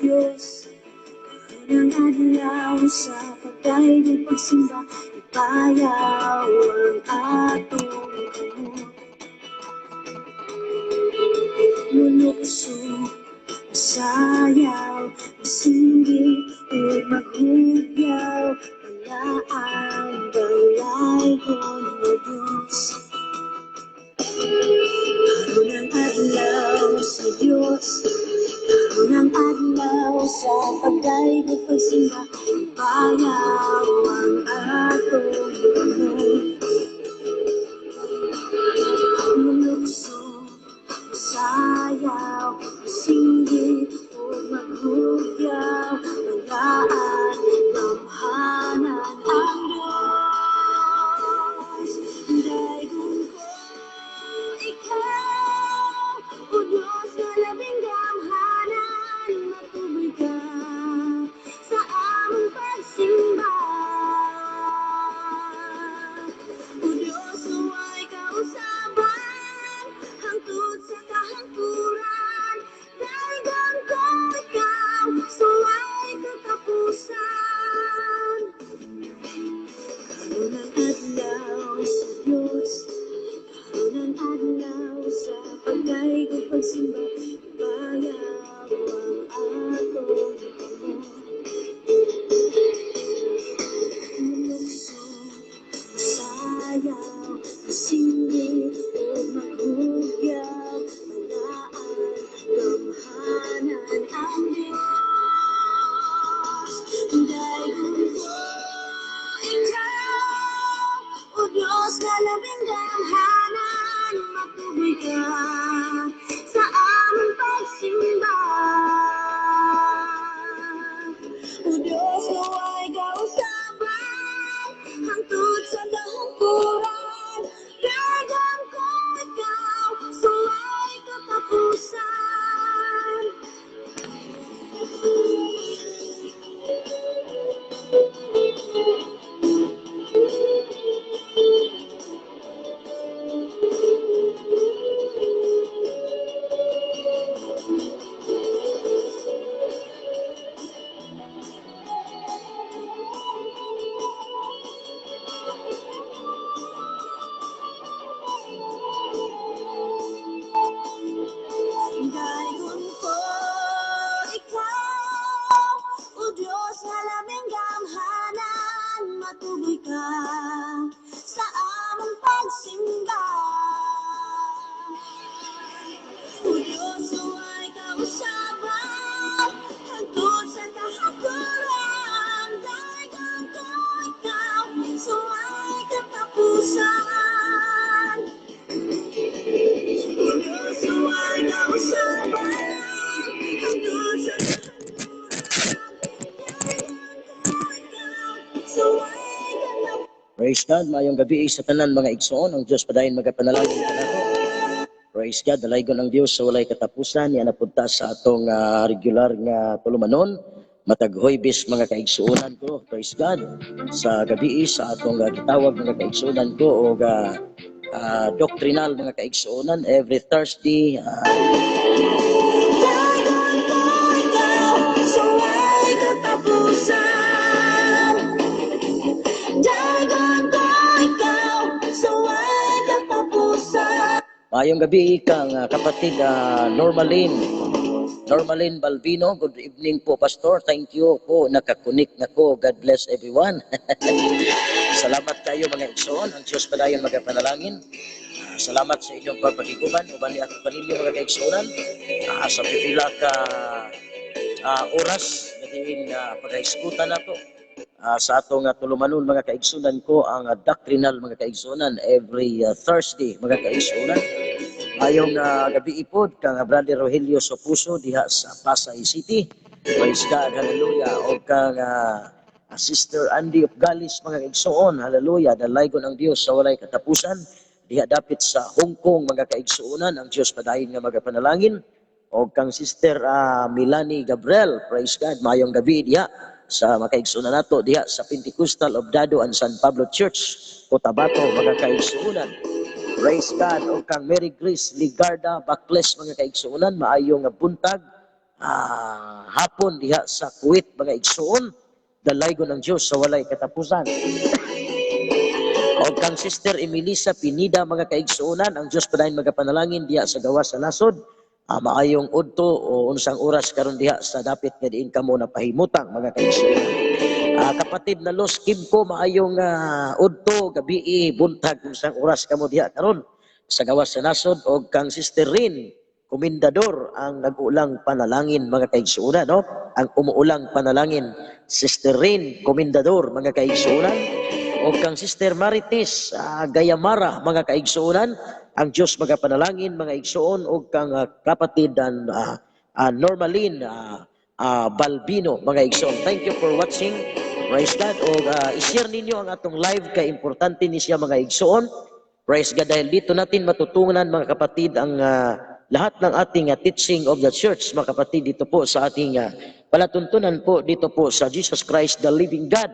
Diyos. Unang adlaw sa pagdaig pagsimba, ipayaw ang atong kamot. Mulukso, masayaw, masinggit, o maghugyaw, palaan, balay kong o Diyos. Unang adlaw sa Diyos, unang adlaw sa pagdaig pagsimba, ipayaw ang atong kamot. Mulukso, masayaw, masinggit, o maghugyaw, palaan, damhanan ang Diyos. Daigong ko ikaw, o Diyos na labing damhanan, matuloy ka sa among pagsimba. O Diyos, huwag kausaban, hangtod sa kahangturan. Daigan ko ikaw, suway katapusan. Unang adlaw sa Diyos, unang adlaw sa pagdaig o pagsimba, ipayaw ang atong kamot. Mulukso, masayaw, masinggit, o maghugyaw, palaan, damhanan ang Diyos. Daigong ko ikaw, o Diyos na labing damhanan, matuloy ka sa aming pagsimba. O Diyos, huwag kausaban, hangtod sa dahumpuran. Dagan ko ikaw, suway katapusan. Daigong ko ikaw, o Diyos na labing damhanan, matuloy ka sa among pagsimba. O Diyos, huwag kausaban, hangtod sa kahangturan. Daigong ko ikaw, suway katapusan. O Diyos, huwag kausaban, hangtod sa kahangturan. Suway katapusan. Praise God, mayong gabi sa tanan mga igsoon, ang Diyos padayon magapanalangin kanato. Praise God, dalaygon ang Dios sa walay katapusan, yan napunta sa atong regular nga tulumanon. Matag Huwebes mga kaigsuonan ko, praise God. Sa gabi sa atong gitawag mga kaigsuonan ko o doctrinal mga kaigsuonan every Thursday. Dagan ko ikaw, suway katapusan. Dagan ko ikaw, suway katapusan. Mayong gabi kang kapatid Normalin Balbino. Good evening po, Pastor. Thank you po, nakakunik na ko. God bless everyone. Salamat kayo mga igsoon. Ang Diyos padayon magapanalangin. Salamat sa inyong pagpakiguban. Uban ni ako paninyo mga kaigsuonan. Sa pipila ka oras na din pag-aiskutan na to. Sa atong tulumanon mga kaigsunan ko ang doctrinal mga kaigsunan every Thursday mga kaigsunan. Ayong gabi ipod kang Brother Rogelio Sopuso diha sa Pasay City. Praise God, hallelujah. O kang Sister Andy of Galis mga kaigsuon, hallelujah. Dalaygon ang Dios sa walay katapusan. Diha dapit sa Hong Kong mga kaigsuonan, ang Dios padayon nga magapanalangin. O kang Sister Milani Gabriel, praise God, mayong gabi diha sa mga kaigsuonan nato diha sa Pentecostal of Dado and San Pablo Church, Cotabato mga kaigsuonan. Praise God. O kang Mary Grace Ligarda Bacles mga kaigsuonan, maayong buntag. hapon diha sa Kuwait mga igsoon, dalaygon ng Dios sa walay katapusan. O kang Sister Emilisa Pinida mga kaigsuonan, ang Dios padayon magapanalangin diha sa gawas sa nasod. Maayong udto o unsang oras karon diha sa dapit nga diin kamo napahimutang mga kaigsuonan. Kapatid na Los Kimko, maayong udto gabi buntag unsang oras kamo diha karon sa gawas sa nasod. O kang Sister Rin Komendador ang nag-ulang panalangin mga kaigsuonan, no? Ang umuulang panalangin, Sister Rin Komendador mga kaigsuonan. O kang Sister Marites Gayamara mga kaigsuonan, ang Dios magapanalangin mga igsuon. O kang kapatid Normaline Balbino mga igsuon. Thank you for watching. Praise God. O i-share ninyo ang atong live kay importante ni siya mga igsuon. Praise God, dahil dito natin matutunan mga kapatid ang lahat ng ating teaching of the church mga kapatid dito po sa ating palatuntunan po dito po sa Jesus Christ the Living God,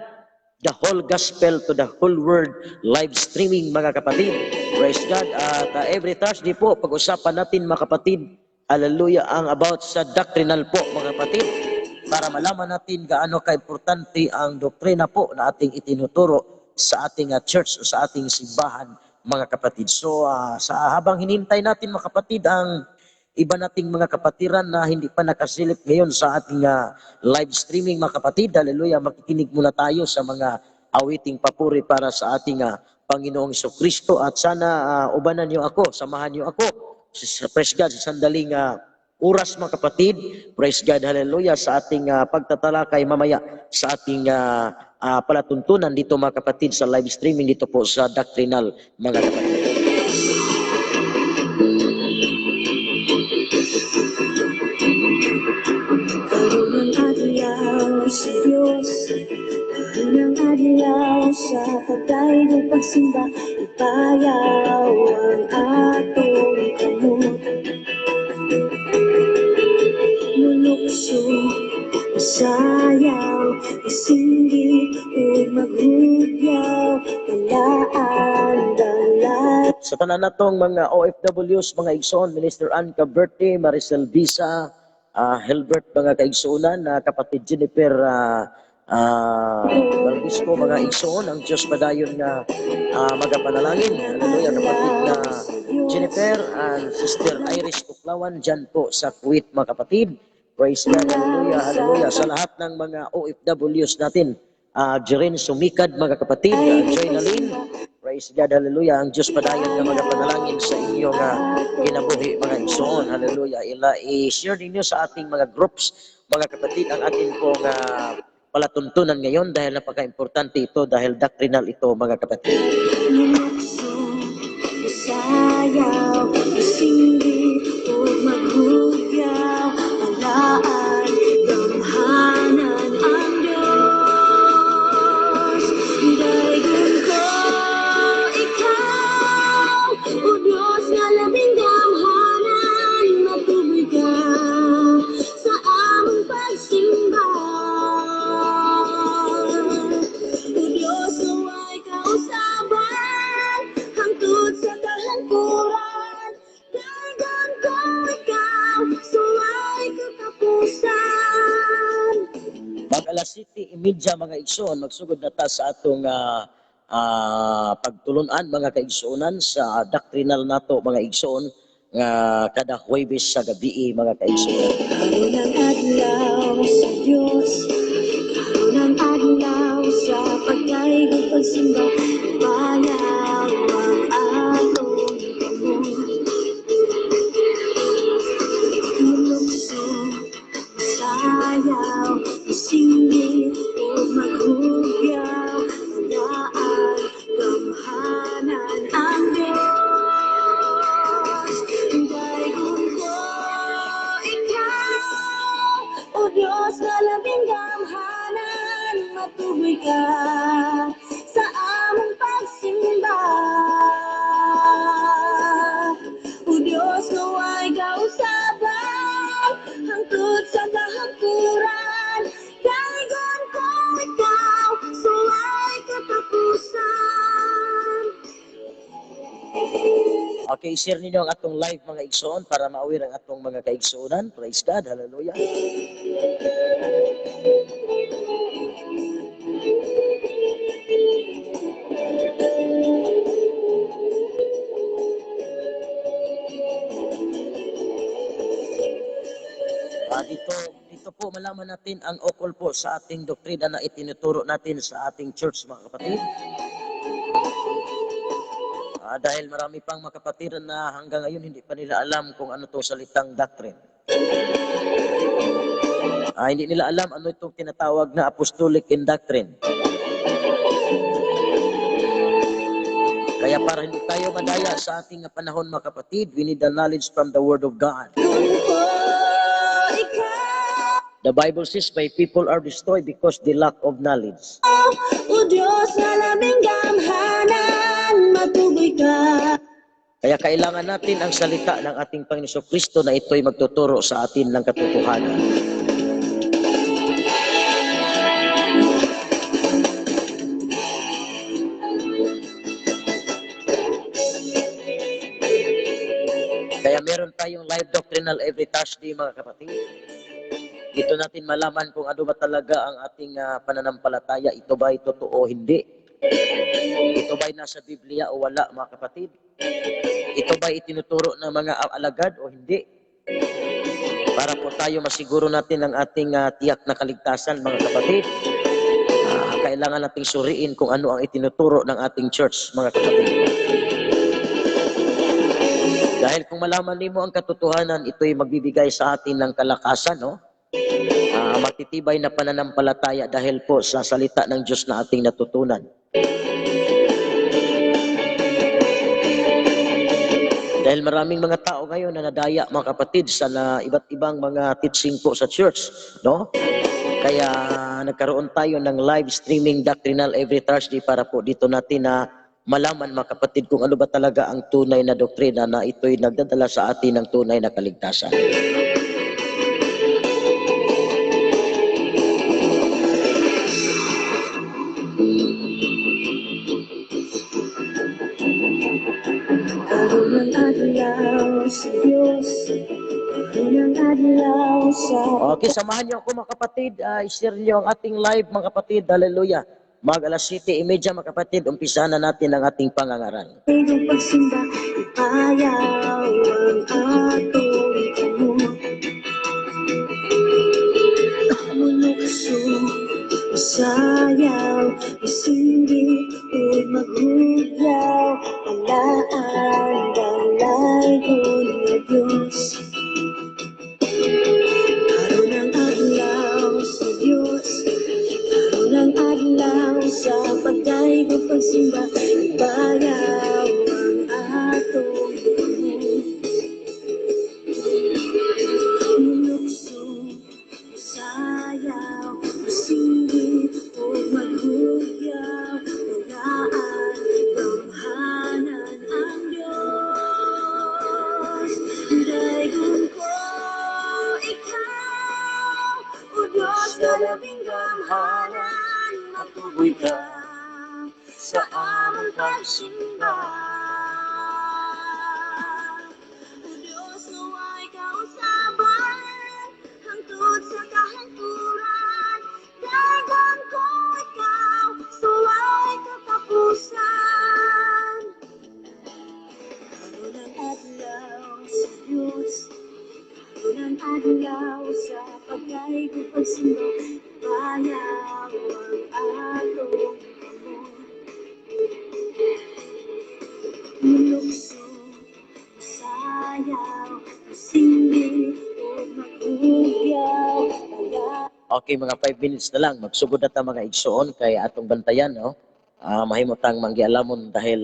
the whole gospel to the whole world live streaming mga kapatid. Praise God. At every Thursday po pag-usapan natin mga kapatid, hallelujah, ang about sa doctrinal po mga kapatid, para malaman natin gaano ka-importante ang doktrina po na ating itinuturo sa ating church o sa ating simbahan mga kapatid. So sa habang hinintay natin mga kapatid ang iba nating mga kapatiran na hindi pa nakasilip ngayon sa ating live streaming mga kapatid, hallelujah, makikinig muna tayo sa mga awiting papuri para sa ating Panginoong Kristo. At sana ubanan niyo ako, samahan niyo ako praise God sa sandaling oras mga kapatid, praise God, hallelujah, sa ating pagtatalakay mamaya sa ating palatuntunan dito mga kapatid sa live streaming dito po sa doctrinal mga kapatid. Karunang adlaw sa Diyos, karunang adlaw sa patay ng pagsimba, ipayaw ang atong kamot. Mulukso, masayaw, isindi, o maghugyaw, talaan, dalat. Sa tanan natong mga OFWs, mga igsoon, Minister Ann Caberte, Maricel Bisa, Hilbert, mga kaigsuonan, kapatid Jennifer Barbisco, mga igsoon, ang Diyos padayon nga magapanalangin. Hallelujah, kapatid na Jennifer and Sister Iris Tuklawan, dyan po sa Kuwait mga kapatid. Praise God, hallelujah, hallelujah. Sa lahat ng mga OFWs natin, Jerin Sumikad, mga kapatid, Joynaline, praise God, hallelujah. Ang Diyos padayon nga magapanalangin sa inyong kinabuhi mga igsoon, hallelujah. I-share ninyo sa ating mga groups mga kapatid ang ating pong palatuntunan ngayon dahil napaka-importante ito, dahil doctrinal ito mga kapatid. Sayaw, isindi, o maghugyaw, talaan, damhanan ang Diyos. Daygon ko, ikaw, o Diyos nga labing damhanan, matuloy ka sa among pagsimba. O Diyos, naway kausaban, hangtod sa kalangkuran, daygon ko ikaw, suway katapusan. Mag alas 7:30 mga igsoon, magsugod na ta sa atong pagtulunan mga kaigsuonan sa doctrinal nato mga igsoon nga kada Huwebes sa gabi mga kaigsuonan. Karunang adlaw sa Diyos, karunang adlaw sa pagdaigong pagsimba, ipayaw ang atong kamot. Mulukso, masayaw, isindi, o maghugyaw, talaan, damhanan ang Diyos. Daygon ko, ikaw, o Diyos na labing damhanan, matuloy ka sa among Okay, share ninyo ang atong live mga igsoon para ma-aware ang atong mga kaigsuonan. Praise God, hallelujah. Dito po malaman natin ang ukol po sa ating doktrina na itinuturo natin sa ating church mga kapatid. Dahil marami pang mga kapatid na hanggang ngayon hindi pa nila alam kung ano to salitang doctrine. Hindi nila alam ano itong tinatawag na apostolic in doctrine. Kaya para hindi tayo madaya sa ating panahon mga kapatid, we need the knowledge from the Word of God. The Bible says, my people are destroyed because they lack of knowledge. O Diyos na labing gamhanan, matuloy ka. Kaya kailangan natin ang salita ng ating Panginoon Kristo na ito'y magtuturo sa atin ng katotohanan. Kaya meron tayong live doctrinal every Thursday mga kapatid. Dito natin malaman kung ano ba talaga ang ating pananampalataya. Ito ba ay totoo o hindi? Ito ba ay nasa Biblia o wala mga kapatid? Ito ba ay itinuturo ng mga alagad o hindi? Para po tayo masiguro natin ang ating tiyak na kaligtasan mga kapatid. Kailangan nating suriin kung ano ang itinuturo ng ating church mga kapatid. Dahil kung malaman nimo ang katotohanan, ito'y magbibigay sa atin ng kalakasan, no? Matitibay na pananampalataya dahil po sa salita ng Diyos na ating natutunan. Dahil maraming mga tao ngayon na nadaya mga kapatid sa iba't ibang mga teaching po sa church, no? Kaya nagkaroon tayo ng live streaming doctrinal every Thursday para po dito natin na malaman mga kapatid kung ano ba talaga ang tunay na doktrina na ito'y nagdadala sa atin ng tunay na kaligtasan. Unang adlaw sa Diyos, unang adlaw sa... Okay, samahan niyo ako mga kapatid. I-share niyo ang ating live mga kapatid. Hallelujah. Mag alas 7:30 mga kapatid, umpisa na natin ang ating pangangaral. Iyong pagsimba, ipayaw ang atong amo. Mulukso, masayaw, masindi, o maghugyaw, alaan, dalay ko na Diyos. Karoon ang adlaw sa Diyos, karoon ang adlaw sa pagdaig o pagsimba, ipayaw ang atong amo. Mulukso, masayaw, masindi, o maghugyaw, walaan, gamhanan ang Diyos. Daygon ko ikaw, o Diyos na labing gamhanan, matuloy ka sa among pagsimba. O Diyos, naway kausaban, hangtod sa kahangturan. Daygon ko ikaw, suway katapusan. Karoon ang adlaw sa Diyos, karoon ang adlaw sa pagdaig o pagsimba, bayaw ang atong amo. Mulukso, masayaw, masindi, o maghugyaw, alaan. Okay, mga 5 minutes na lang. Magsugod na ta mga igsoon kay atong bantayan, no? Mahimutang manggialamon dahil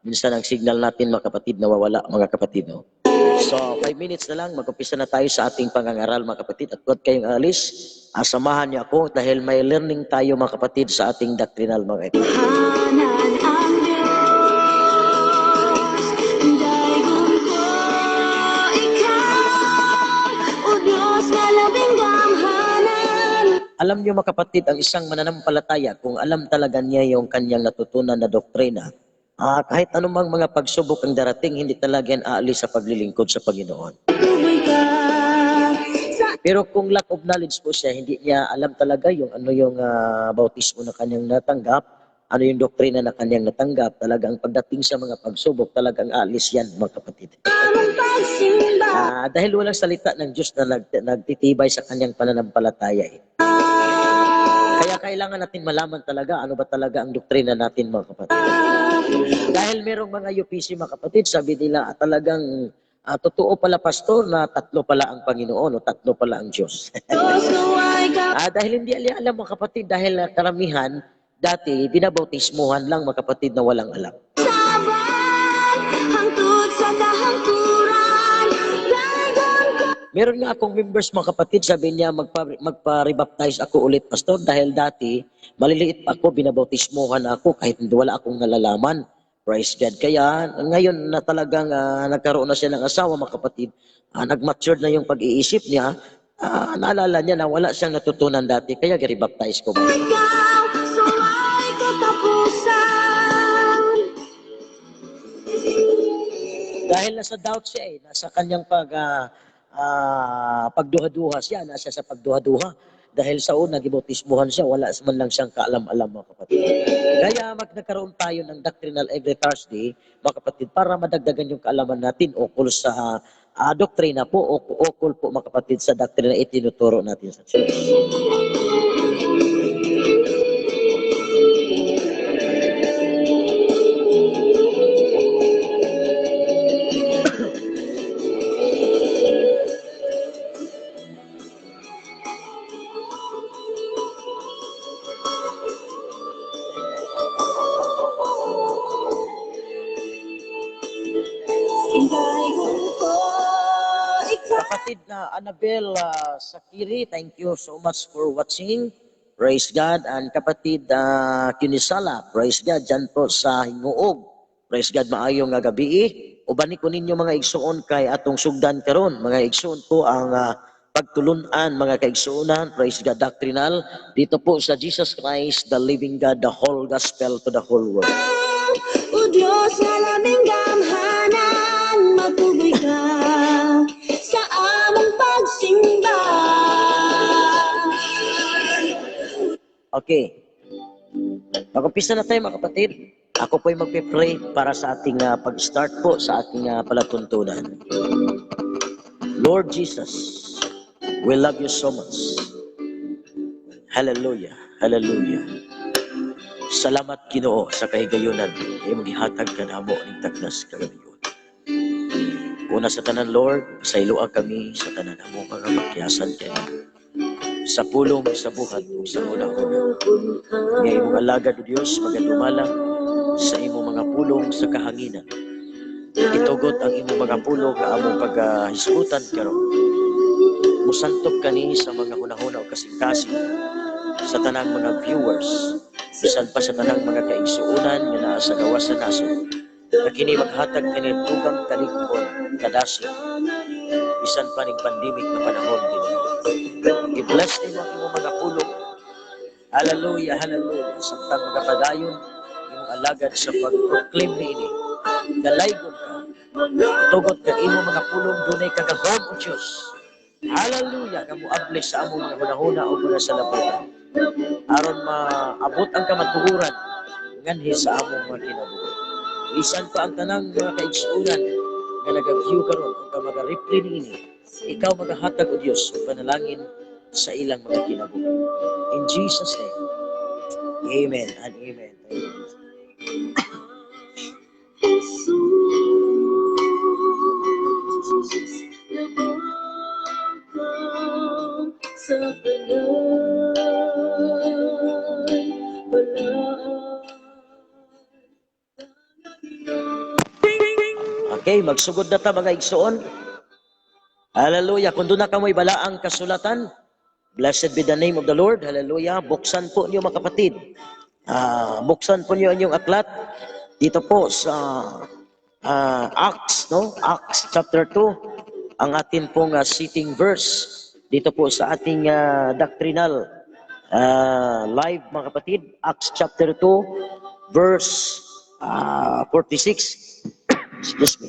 minsan ang signal natin mga kapatid nawawala mga kapatid, no? So, 5 minutes na lang. Mag-umpisa na tayo sa ating pangangaral mga kapatid. At huwag kayong alis. Samahan niyo ako dahil may learning tayo mga kapatid sa ating doctrinal mga kapatid. Hanan ang Diyos, daygon ko ikaw, o Diyos na labing gamhanan. Alam niyo mga kapatid, ang isang mananampalataya, kung alam talaga niya yung kanyang natutunan na doktrina, Kahit anumang mga pagsubok ang darating, hindi talaga yan aalis sa paglilingkod sa Panginoon. Tuloy ka sa Pero kung lack of knowledge po siya, hindi niya alam talaga yung ano yung bautismo na kanyang natanggap, ano yung doktrina na kanyang natanggap, talagang pagdating sa mga pagsubok, talagang aalis yan, mga kapatid. among pagsimba. Dahil walang salita ng Diyos na nagtitibay sa kanyang pananampalataya. Kaya kailangan natin malaman talaga ano ba talaga ang doktrina natin, mga kapatid. Dahil merong mga UPC, mga kapatid, sabi nila talagang totoo pala, pastor, na tatlo pala ang Panginoon o tatlo pala ang Diyos. Diyos naway ka Dahil hindi alam, mga kapatid, dahil karamihan, dati, binabautismuhan lang, mga kapatid, na walang alam. sabat, hangtod sa kahangturan. Dagon ko Meron nga akong members, mga kapatid, sabi niya, magpa-rebaptize ako ulit, pastor, dahil dati, maliliit pa ako, binabautismuhan ako, kahit hindi wala akong nalalaman. Praise God. Kaya ngayon na talagang nagkaroon na siya ng asawa, mga kapatid, nag-mature na yung pag-iisip niya, naalala niya na wala siyang natutunan dati, kaya rebaptize ko. ikaw, sumay katapusan. Dahil nasa doubt siya nasa kanyang pagduha-duha siya, nasa sa pagduha-duha. Dahil sa una, gibautismuhan siya, wala man lang siyang kaalam-alam, mga kapatid. Kaya nagkaroon tayo ng doctrinal every Thursday, mga kapatid, para madagdagan yung kaalaman natin ukol sa doktrina po, ukol po, mga kapatid, sa doktrina itinuturo natin sa church. Dagon ko, ikaw. Kapatid na Annabel Sakiri, thank you so much for watching. Praise God. And kapatid Kinisala, praise God, dyan po sa Hinguog. Praise God, maayong gabi. Ubani ko ninyo mga igsuon kay atong sugdan karon. Mga igsuon po ang pagtulunan, mga kaigsuonan, praise God, doctrinal. Dito po sa Jesus Christ, the living God, the whole gospel to the whole world. O Diyos nga laming gamhanan, magtuloy ka sa among pagsimba. Okay. Mag-umpisa na tayo, mga kapatid. Ako po'y magpe-pray para sa ating pag-start po sa ating palatuntunan. Lord Jesus, we love you so much. Hallelujah. Hallelujah. Salamat, Ginoo, sa kahigayunan. Iyong gihatag ka na mo ng tagnas kagabiyon. Una sa tanan, Lord, sa iluag kami sa tanan mo mga magkiyasan kayo. Sa pulong sa buhat o sa una-una. Ngayon mong alagad o Diyos, magadumala sa imong mga pulong sa kahanginan. Itugot ang imong mga pulong na among paghisgutan karon. Musantop kani sa mga hunahuna o kasing-kasing sa tanang mga viewers, bisan pa sa tanang mga kaigsuunan nga naa sa gawas sa nasod, na kini maghatag kani tugang kaligkon kadasig, bisan pa ning pandemic na panahon din. I-bless din ang imong mga pulong. Hallelujah, hallelujah. Samtang mga padayon, imong alagad sa pag-proclaim niini. Dalaygon ka. Tugot ka imong mga pulong dunay kagahom o Diyos. Hallelujah, nga muabli sa among mga hunahuna o mga salabutan. Aron maabot ang kamatuhuran nganhi sa among mga kinabuhi. Bisan pa ang tanang mga kaigsuunan nga nag-view karon o ka mag-replay niini. Ikaw magahatag o Diyos o panalangin sa ilang mga kinabuhi. In Jesus' name, amen and amen. Okay, magsugod na ta mga igsuon. Hallelujah. Kung doon na kamoy balaang kasulatan, blessed be the name of the Lord. Hallelujah. Buksan po niyo mga kapatid. Buksan po niyo ang inyong aklat. Dito po sa Acts, no? Acts chapter 2, ang atin pong sitting verse. Dito po sa ating doctrinal live mga kapatid. Acts chapter 2, verse 46. Excuse me.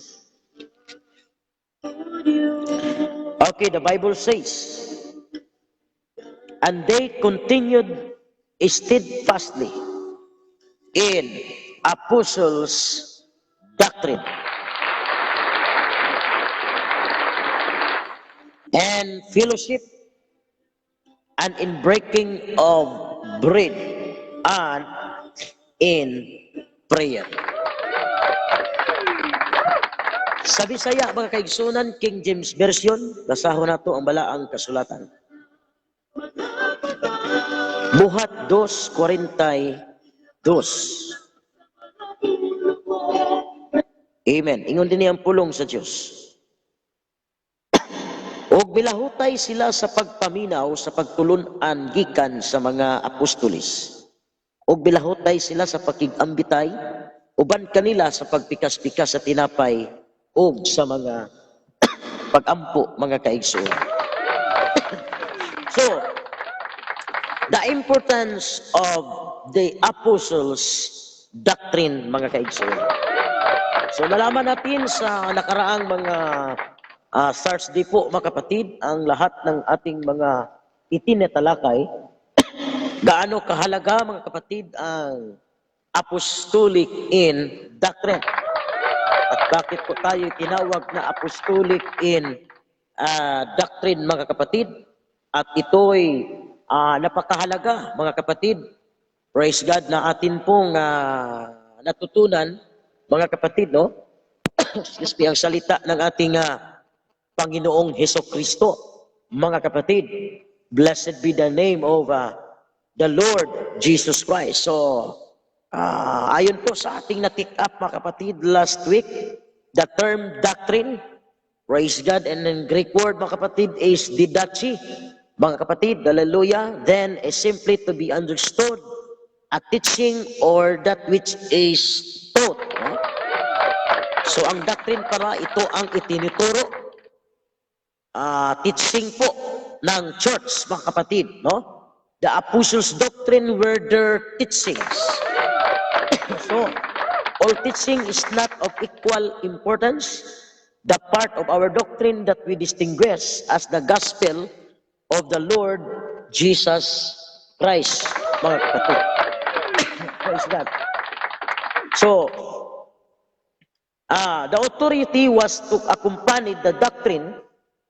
Okay, the Bible says, and they continued steadfastly in apostles' doctrine and fellowship, and in breaking of bread, and in prayer. Sa Bisaya, mga kaigsunan, King James Version, basahon nato ang balaang kasulatan. Buhat 2:42. Amen. Ingon din ang pulong sa Diyos. Og bilahutay sila sa pagpaminaw sa pagtulun-an gikan sa mga apostolis. Og bilahutay sila sa pakigambitay, uban kanila sa pagpikas-pikas sa tinapay, og sa mga pag-ampo, mga kaigsoon. So, the importance of the apostles' doctrine, mga kaigsoon. So, nalaman natin sa nakaraang mga Thursday po, mga kapatid, ang lahat ng ating mga itinatalakay, gaano kahalaga, mga kapatid, ang apostolic in doctrine. At bakit po tayo tinawag na apostolic in doctrine, mga kapatid? At ito'y napakahalaga, mga kapatid. Praise God na atin pong natutunan, mga kapatid, no? Excuse me, ang salita ng ating Panginoong Hesukristo, mga kapatid. Blessed be the name of the Lord Jesus Christ. So, ayon po sa ating na-pick up, mga kapatid, last week, the term doctrine, praise God, and in Greek word, mga kapatid, is didache. Mga kapatid, hallelujah, then is simply to be understood, a teaching or that which is taught. No? So, ang doctrine para ito ang itinuturo, teaching po ng church, mga kapatid, no? The apostles' doctrine were their teachings. So, all teaching is not of equal importance. The part of our doctrine that we distinguish as the gospel of the Lord Jesus Christ, mga kapatid. Praise God. So, the authority was to accompany the doctrine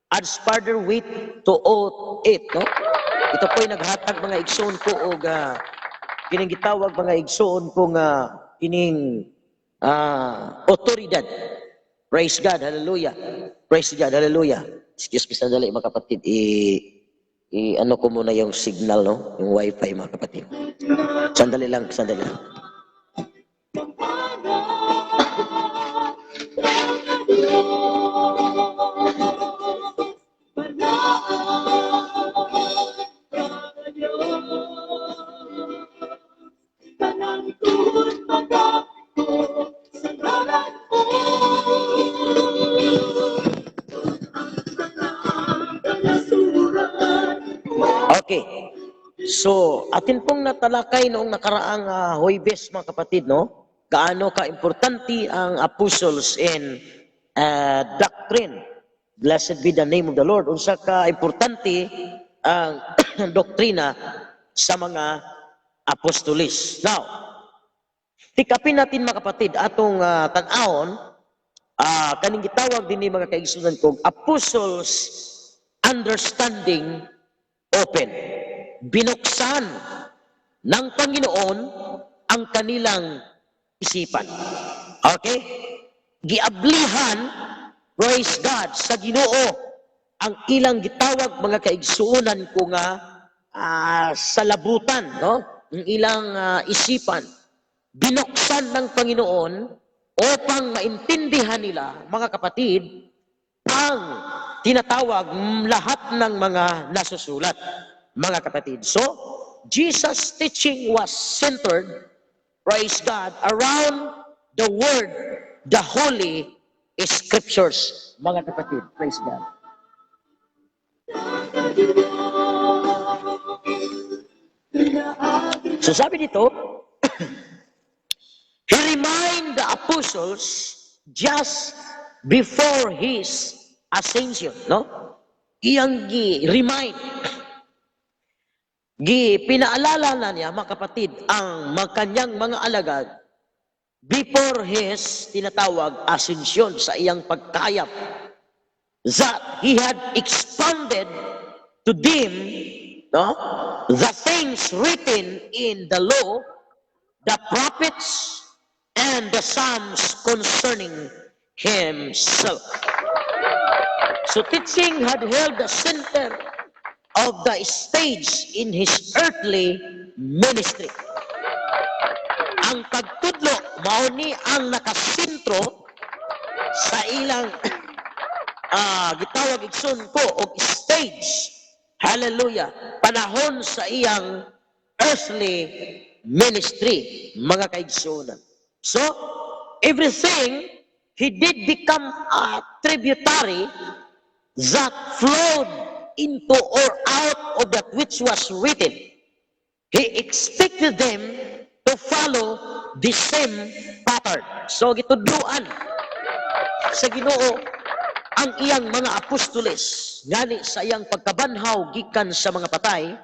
adds further weight to all it, no? Ito po'y naghatag, mga igsoon ko, o kining gitawag, mga igsoon kung kining otoridad. Praise God, hallelujah. Praise God, hallelujah. Excuse me, sandali, mga kapatid. Ano ko muna yung signal, no? Yung wifi, mga kapatid. Sandali lang, sandali lang. Okay. So, atin pong natalakay noong nakaraang Huwebes, mga kapatid, no? Gaano ka-importante ang apostles in doctrine. Blessed be the name of the Lord. Unsa ka-importante ang doktrina sa mga apostolis. Now, tikapin natin, mga kapatid, atong tan-awon, kaning gitawag din ni mga kaigsunan kong apostles understanding open. Binuksan ng Panginoon ang kanilang isipan. Okay? Giablihan, praise God, sa Ginoo ang ilang gitawag, mga kaigsuonan ko nga sa labutan, no? Ang ilang isipan. Binuksan ng Panginoon upang maintindihan nila, mga kapatid, ang tinatawag lahat ng mga nasusulat, mga kapatid. So, Jesus' teaching was centered, praise God, around the Word, the Holy Scriptures, mga kapatid. Praise God. So, sabi dito, He remind apostles just before his ascension, no? Iyang gi-remind, pinaalala na niya, mga kapatid, ang kanyang mga alagad before his tinatawag ascension sa iyang pagkayap, that he had expounded to them, no, the things written in the law, the prophets, and the Psalms concerning himself. So teaching had held the center of the stage in his earthly ministry. Ang pagtudlo mao ni ang nakasentro sa ilang gitawag igsoon ko og stage. Hallelujah. Panahon sa iyang earthly ministry, mga kaigsunan. So, everything he did become a tributary that flowed into or out of that which was written. He expected them to follow the same pattern. So, gitudluan sa Ginoo ang iyang mga apostoles, ngani sa iyang pagkabanhaw gikan sa mga patay,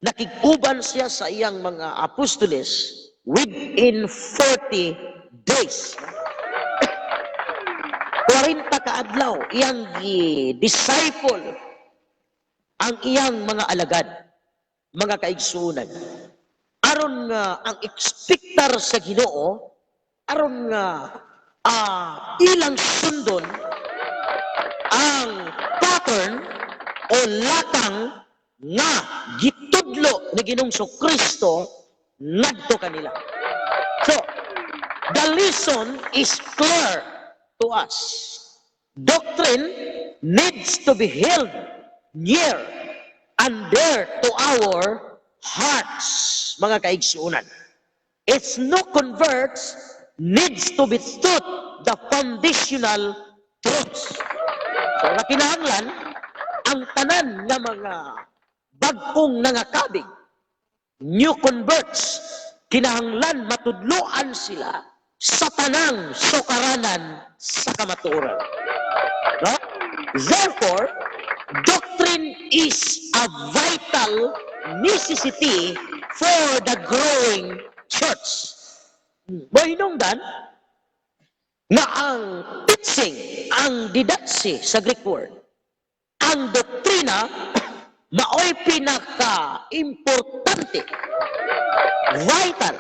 nakiguban siya sa iyang mga apostoles within 40 days. 40 kaadlaw, iyang disciple ang iyang mga alagad, mga kaigsunan. Aron nga ang ekspektar sa Ginoo, aron nga ilang sundon ang pattern o lakang nga gitudlo ni Ginoong Kristo ngadto kanila. So, the lesson is clear to us. Doctrine needs to be held near and dear to our hearts, mga kaigsunan. Its no converts needs to be taught the foundational truths. So, nakinahanglan ang tanan nga mga bagkong nangakabig, new converts, kinahanglan matudloan sila sa tanang sukaranan sa kamatuoran. No? Therefore, doctrine is a vital necessity for the growing church. Mahinungdan na ang teaching, ang didaksi sa Greek word, ang doktrina, mao'y pinaka-importante. Vital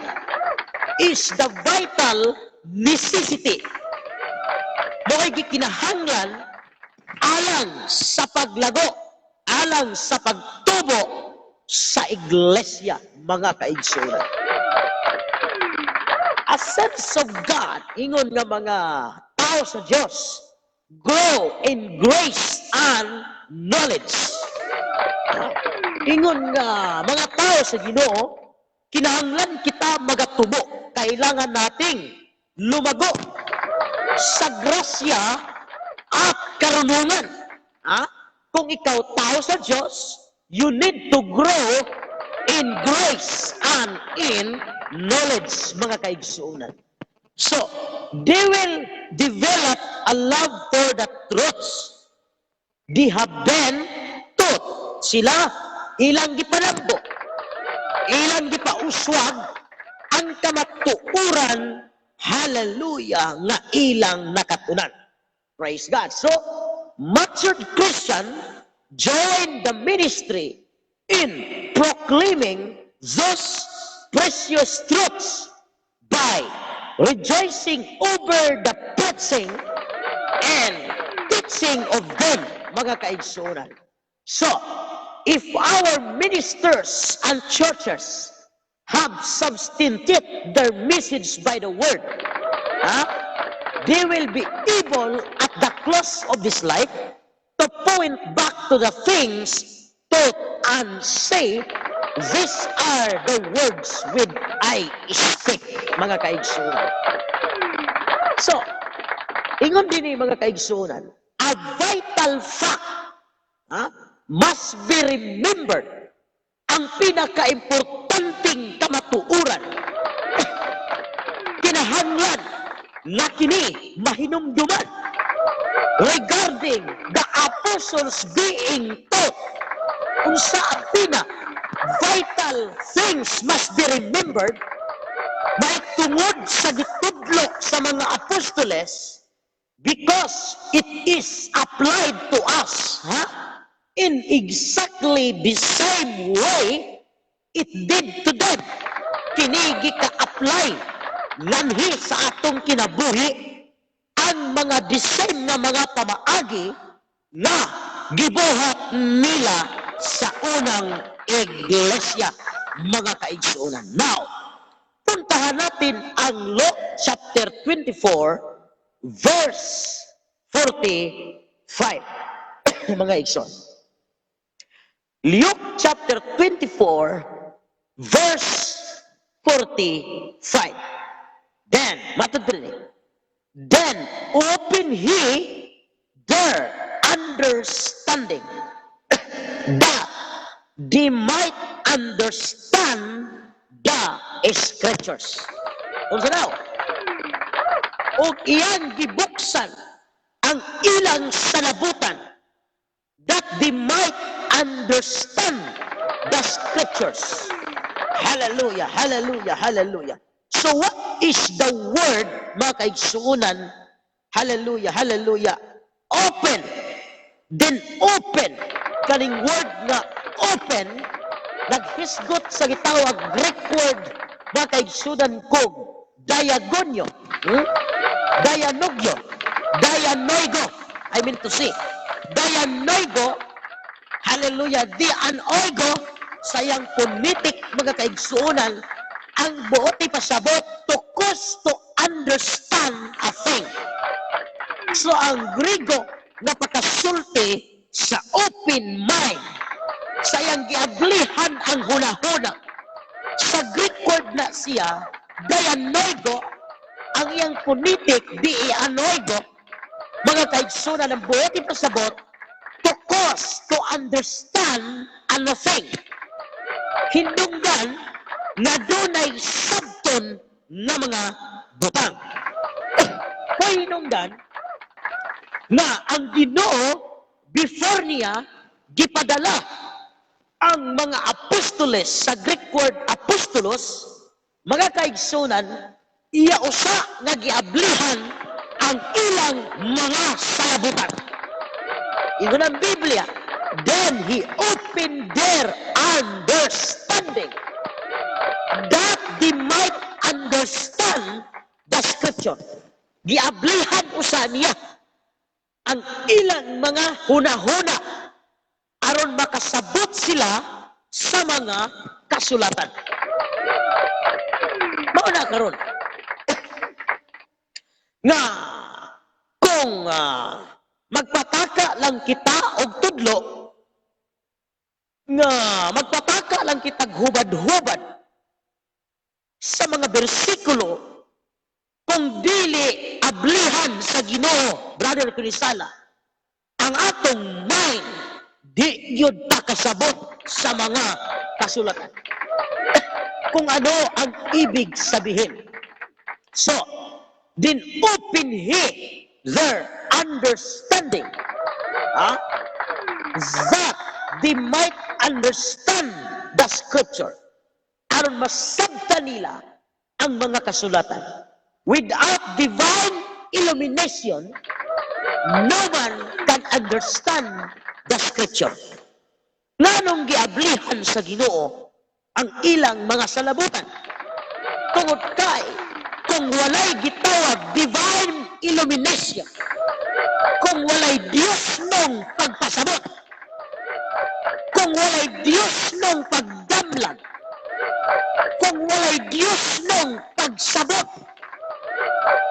is the vital necessity. Mao'y gikinahanglan alang sa paglago, alang sa pagtubo sa iglesia, mga kaigsunan. A sense of God, ingon nga mga tao sa Diyos, grow in grace and knowledge. Ingon nga mga tao sa Ginoo, kinahanglan kita magatubo. Kailangan nating lumago sa grasya at karunungan. Kung ikaw tao sa Diyos, you need to grow in grace and in knowledge, mga kaigsuunan. So, they will develop a love for the truths. They have been taught. Sila, ilang gipanambo, ilang gipauswag, ang kamatuuran, hallelujah, nga ilang nakatunan. Praise God. So, matured Christian join the ministry in proclaiming those precious truths by rejoicing over the preaching and teaching of them, mga kaigsunan. So, if our ministers and churches have substantiated their message by the word, they will be able at the close of this life to point back to the things taught and say, these are the words which I speak, mga kaigsunan. So, ingon din mga kaigsunan, a vital fact must be remembered. Ang pinaka-importanting kamatuuran, kinahanglan na kini mahinumduman regarding the apostles being taught kung saan pina vital things must be remembered na tungod sa gitudlo sa mga apostoles because it is applied to us in exactly the same way it did to them. Kinigi ka-apply lanhi sa atong kinabuhi ang mga same na mga pamaagi na gibuhat nila sa unang iglesia, mga kaigsuonan. Now, puntahan natin ang Luke chapter 24 verse 45. Mga igsoon. Luke chapter 24 verse 45. Then, then open he their understanding that they might understand the scriptures. Unsa daw? O iyan gibuksan ang ilang salabutan that they might understand the scriptures. Hallelujah, hallelujah, hallelujah. So what is the word, mga kaigsuunan? Hallelujah, hallelujah. Open. Then open. Kaning word nga open, naghisgot sa gitawag Greek word, mga kaigsuunan kog diagonyo, dianogyo, dianoigo. I mean to say, dianoigo, hallelujah, dianoigo, sayang punitik, mga kaigsuunan, ang buoti pasabot to cause to understand a thing. So ang Griego napakasulti sa open mind. Sayang giablihan ang huna-huna. Sa Greek word na siya, dianoigo, ang iyang punitik, dianoigo, mga kaigsunan ng buoti pasabot to cause to understand ano thing. Hindunggan na dunay sabton na mga butang. Kaya hinungdan na ang Ginoo before niya gipadala ang mga apostoles sa Greek word apostolos, mga kaigsunan, iya usa nga giablihan ang ilang mga salabutan. Ingon ang Biblia, then he opened their understanding that they might understand the scripture. Giablihan usa niya ang ilang mga huna-huna aron makasabot sila sa mga kasulatan. Mauna karon nga kung magpataka lang kita og tudlo, nga magpataka lang kita hubad-hubad sa mga bersikulo kung dili ablihan sa Ginoo, brother Kunisala, ang atong mind di yun takasabot sa mga kasulatan. Kung ano ang ibig sabihin. So, then open he their understanding that they might understand the scripture. Aron masabta nila ang mga kasulatan. Without divine illumination, no one can understand the scripture. Nganong giablihan sa Ginoo ang ilang mga salabutan? Tungod kay kung walay gitawag divine illumination, kung walay Dios nung pagpasabot, kung walay Dios nung pagdamlag, kung walay Dios nung pagsabot,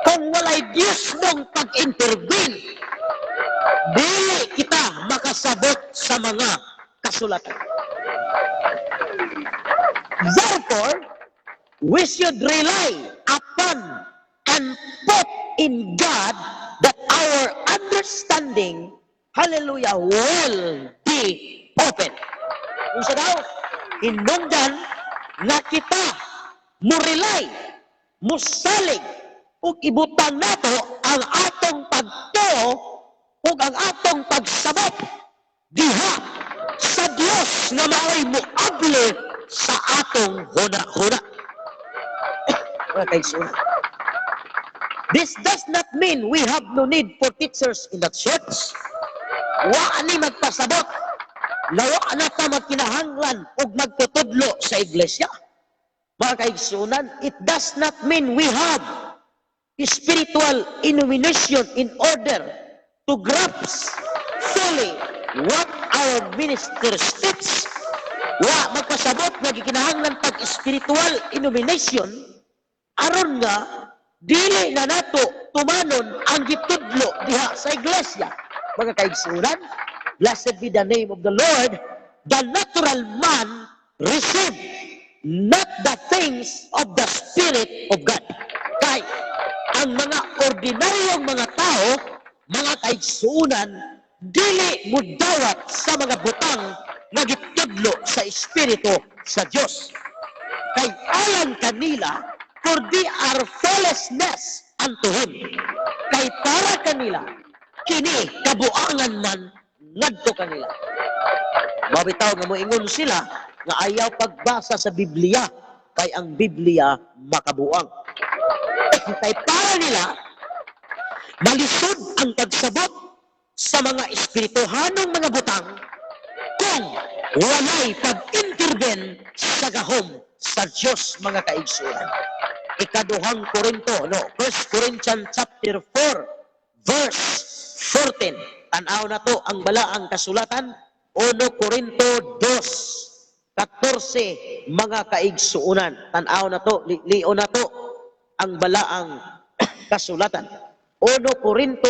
kung walay Dios nung pag-intervene, dili kita makasabot sa mga kasulatan. Therefore, we should rely upon and put in God that our understanding, hallelujah, will be open. Kung sa daw, hinungdan na kita mo rely, mo salig, ug ibutang nato ang atong pagtuo ug ang atong pagsabot diha sa Dios nga mao'y muabli sa atong huna-huna. Mga kaigsunan, this does not mean we have no need for teachers in the church. Wa ni magpasabot, lawa na ta magkinahanglan ug magtutudlo sa iglesia. Mga kaigsunan, it does not mean we have spiritual illumination in order to grasp fully what our ministers teach. Wa magpasabot nga gikinahanglan pag spiritual illumination aron nga dili na nato tumanon ang gitudlo diha sa iglesia. Mga kaigsunan, blessed be the name of the Lord. The natural man received not the things of the Spirit of God. Kay ang mga ordinaryong mga tao, mga kaigsunan, dili mudawat sa mga butang nga gitudlo sa Espiritu sa Dios. Kay alang kanila, for they are foolishness unto Him. Kay para kanila, kini kabuangan man ngadto kanila. Mabitaw nga moingon sila nga ayaw pagbasa sa Biblia kay ang Biblia makabuang. Kay para nila malisod ang pagsabot sa mga espirituhanong mga butang kung walay pag-intervene sa gahom sa Dios, mga kaigsunan. Ikaduhang Korinto, 1 Corinthians chapter 4 verse 14. Tanaw na to ang balaang kasulatan. 1 Corinto 2:14, mga kaigsuunan. Tanaw na to, lion na to ang balaang kasulatan. 1 Corinto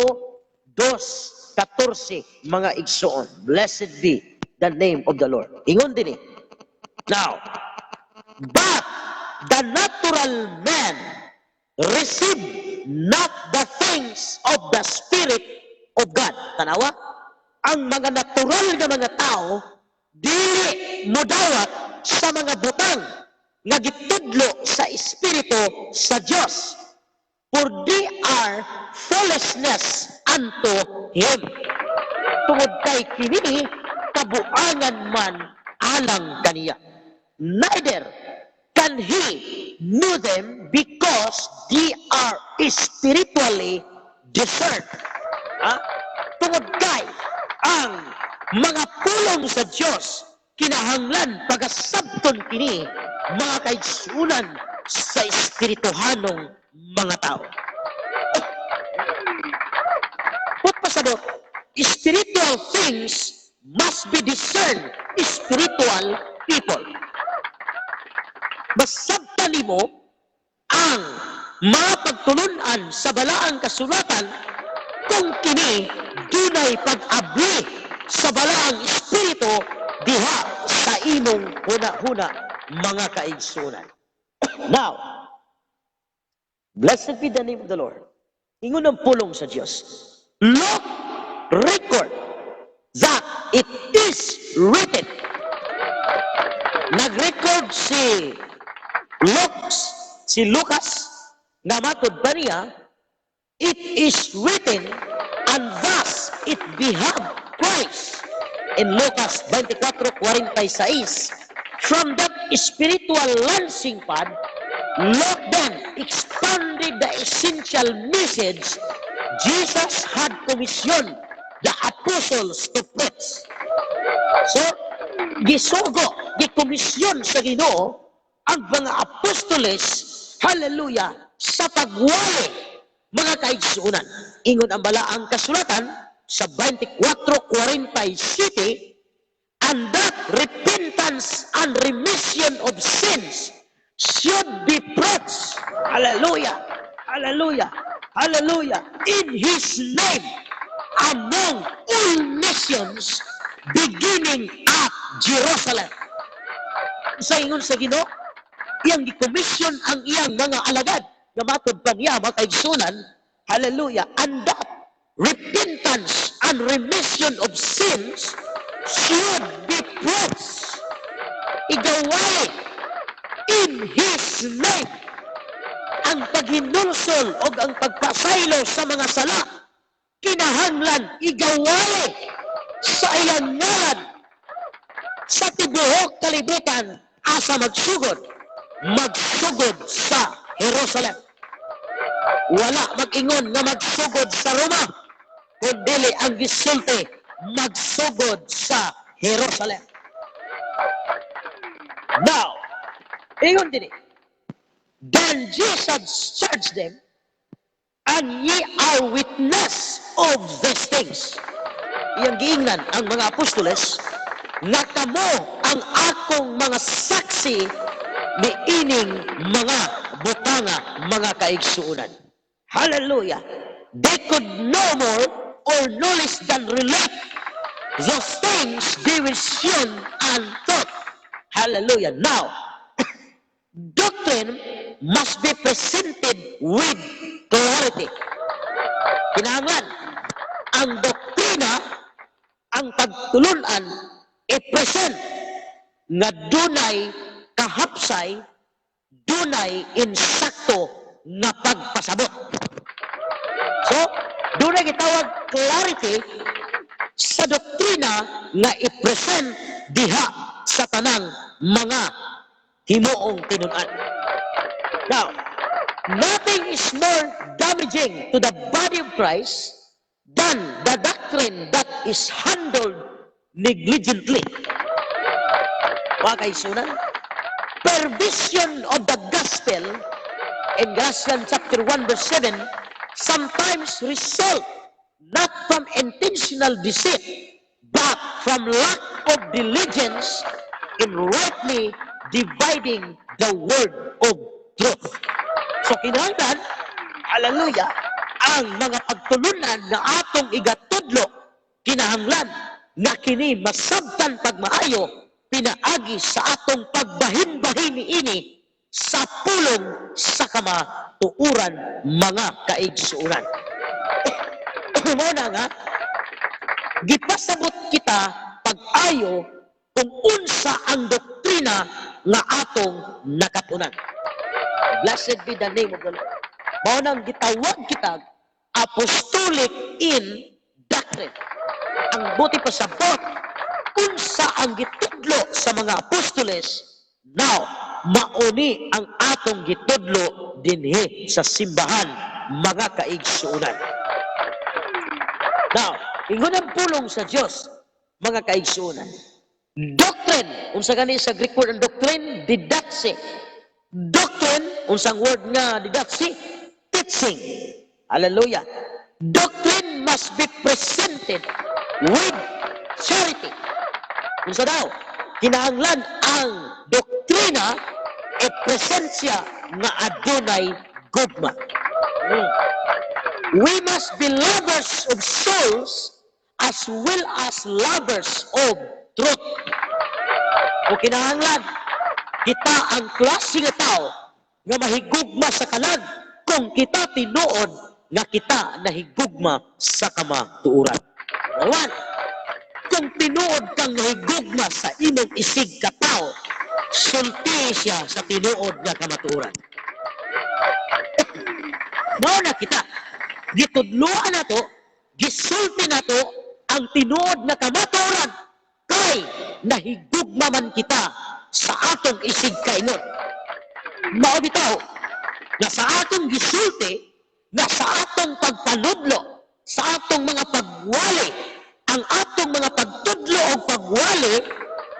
2:14, mga igsuon. Blessed be the name of the Lord. Ingon din eh. Now, but the natural man receive not the things of the Spirit of God. Tanawa, ang mga natural na mga tao dili modawat sa mga butang nga gitudlo sa Espiritu sa Dios, for they are foolishness unto Him. Tungod kay kini kabuangan man alang kaniya. Neither can he know them because they are spiritually discerned. Tungod kay ang mga pulong sa Dios kinahanglan pagasabton kini, mga kaigsunan, sa espirituhanong mga tao. Pagpasabot, spiritual things must be discerned spiritual people. Basabtan nimo ang mga pagtulunan sa balaang kasulatan kung kini dunay pag-abli sa balaang espiritu diha sa imong huna-huna, mga kaigsunan. Now, blessed be the name of the Lord. Ingon ang pulong sa Diyos. Look, record that it is written. Nag-record si Lucas, na matod pa niya, it is written, and thus it beheld Christ. In Lucas 24:46, from that spiritual launching pad, Lord then expanded the essential message Jesus had commissioned the apostles to preach. So, gisugo, gikomisyon sa Ginoo ang mga apostoles, hallelujah, sa pagwali, mga kaigsuunan. Ingon ang balaang kasulatan sa 24:47, and that repentance and remission of sins should be preached, hallelujah, hallelujah, hallelujah, in His name among all nations, beginning at Jerusalem. Sa ingon sa Ginoo, iyang gikomisyon ang iyang mga alagad nga matod pa niya, mga kaigsunan, hallelujah, and that repentance and remission of sins should be preached, igawali, in His name ang paghinulsol o ang pagpasaylo sa mga sala, kinahanglan igawali sa ilang ngalan sa tibuok kalibutan asa magsugod sa Jerusalem. Wala mag-ingon nga magsugod sa Roma, kundi ang gisulti magsugod sa Jerusalem. Now, ingon din then Jesus charged them, and ye are witness of these things. Iyang giingnan ang mga apostoles nga kamo ang akong mga saksi ni ining mga butanga, mga kaigsuunan. Hallelujah! They could no more or no less than relate those things they were shown and taught. Hallelujah! Now, doctrine must be presented with clarity. Kinahanglan ang doktrina, ang pagtulunan, i-present nga dunay kahapsay, dunay insakto nga pagpasabot. So, dunay gitawag clarity sa doktrina nga i-present diha sa tanang mga himuong tinunan. Now, nothing is more damaging to the body of Christ than the doctrine that is handled negligently. Mga kaisunan, perversion of the gospel in Galatians chapter 1 verse 7 sometimes result not from intentional deceit but from lack of diligence in rightly dividing the word of truth. So kinahanglan, hallelujah, ang mga pagtulunan na atong igatudlo, kinahanglan na kini masabtan pagmaayo pinaagi sa atong pagbahin-bahin ini sa pulong sa kamatuuran mga kaigsuuran. Muna nga, gipasabot kita pag-ayo kung unsa ang doktrina nga atong nakatunan. Blessed be the name of the Lord. Maunang gitawag kita apostolic in doctrine. Ang buti pasabot unsa ang gitudlo sa mga apostoles, now mauni ang atong gitudlo dinhi sa simbahan mga kaigsuunan. Now, ingon ang pulong sa Dios mga kaigsuunan. Doctrine, unsa gani sa Greek word ang doctrine, didaxe. Doctrine, unsang word nga didaxe, teaching. Hallelujah. Doctrine must be presented with charity. Unsa daw? Kinahanglan ang doktrina e presensya nga adunay gugma. We must be lovers of souls as well as lovers of truth. O kinahanglan kita ang klase nga tao nga mahigugma sa kalag kung kita tinuod nga kita nahigugma sa kamatuuran. One, kung tinuod kang nahigugma sa imong isig ka tao, sulti siya sa tinuod nga kamatuuran. Mao na kita, gitudloan na to, gisulti na to ang tinuod nga kamatuoran kay nahigugma man kita sa atong isig kaingon. Mao bitaw na sa atong gisulti, na sa atong pagpanudlo, sa atong mga pagwali, ang atong mga pagtudlo o pagwali,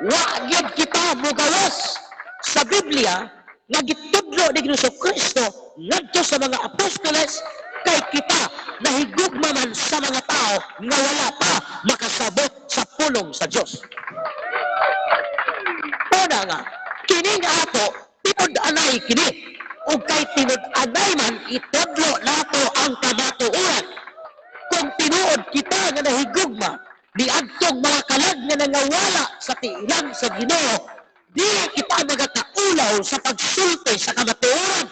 wa gyud kita mogawas sa Biblia nga gitudlo ni Jesucristo ngadto sa mga apostoles kay kita nahigugma man sa mga tao nga wala pa makasabot sa pulong sa Dios. Una nga, kini nga ato tinud-anay kini ug kay tinud-anay man itudlo nato ang kamatuoran. Kung tinuod kita nga nahigugma di adtong mga kalag nga nangawala sa tiilang sa Ginoo, dili kita nagakaulaw sa pagsulti sa kamatuoran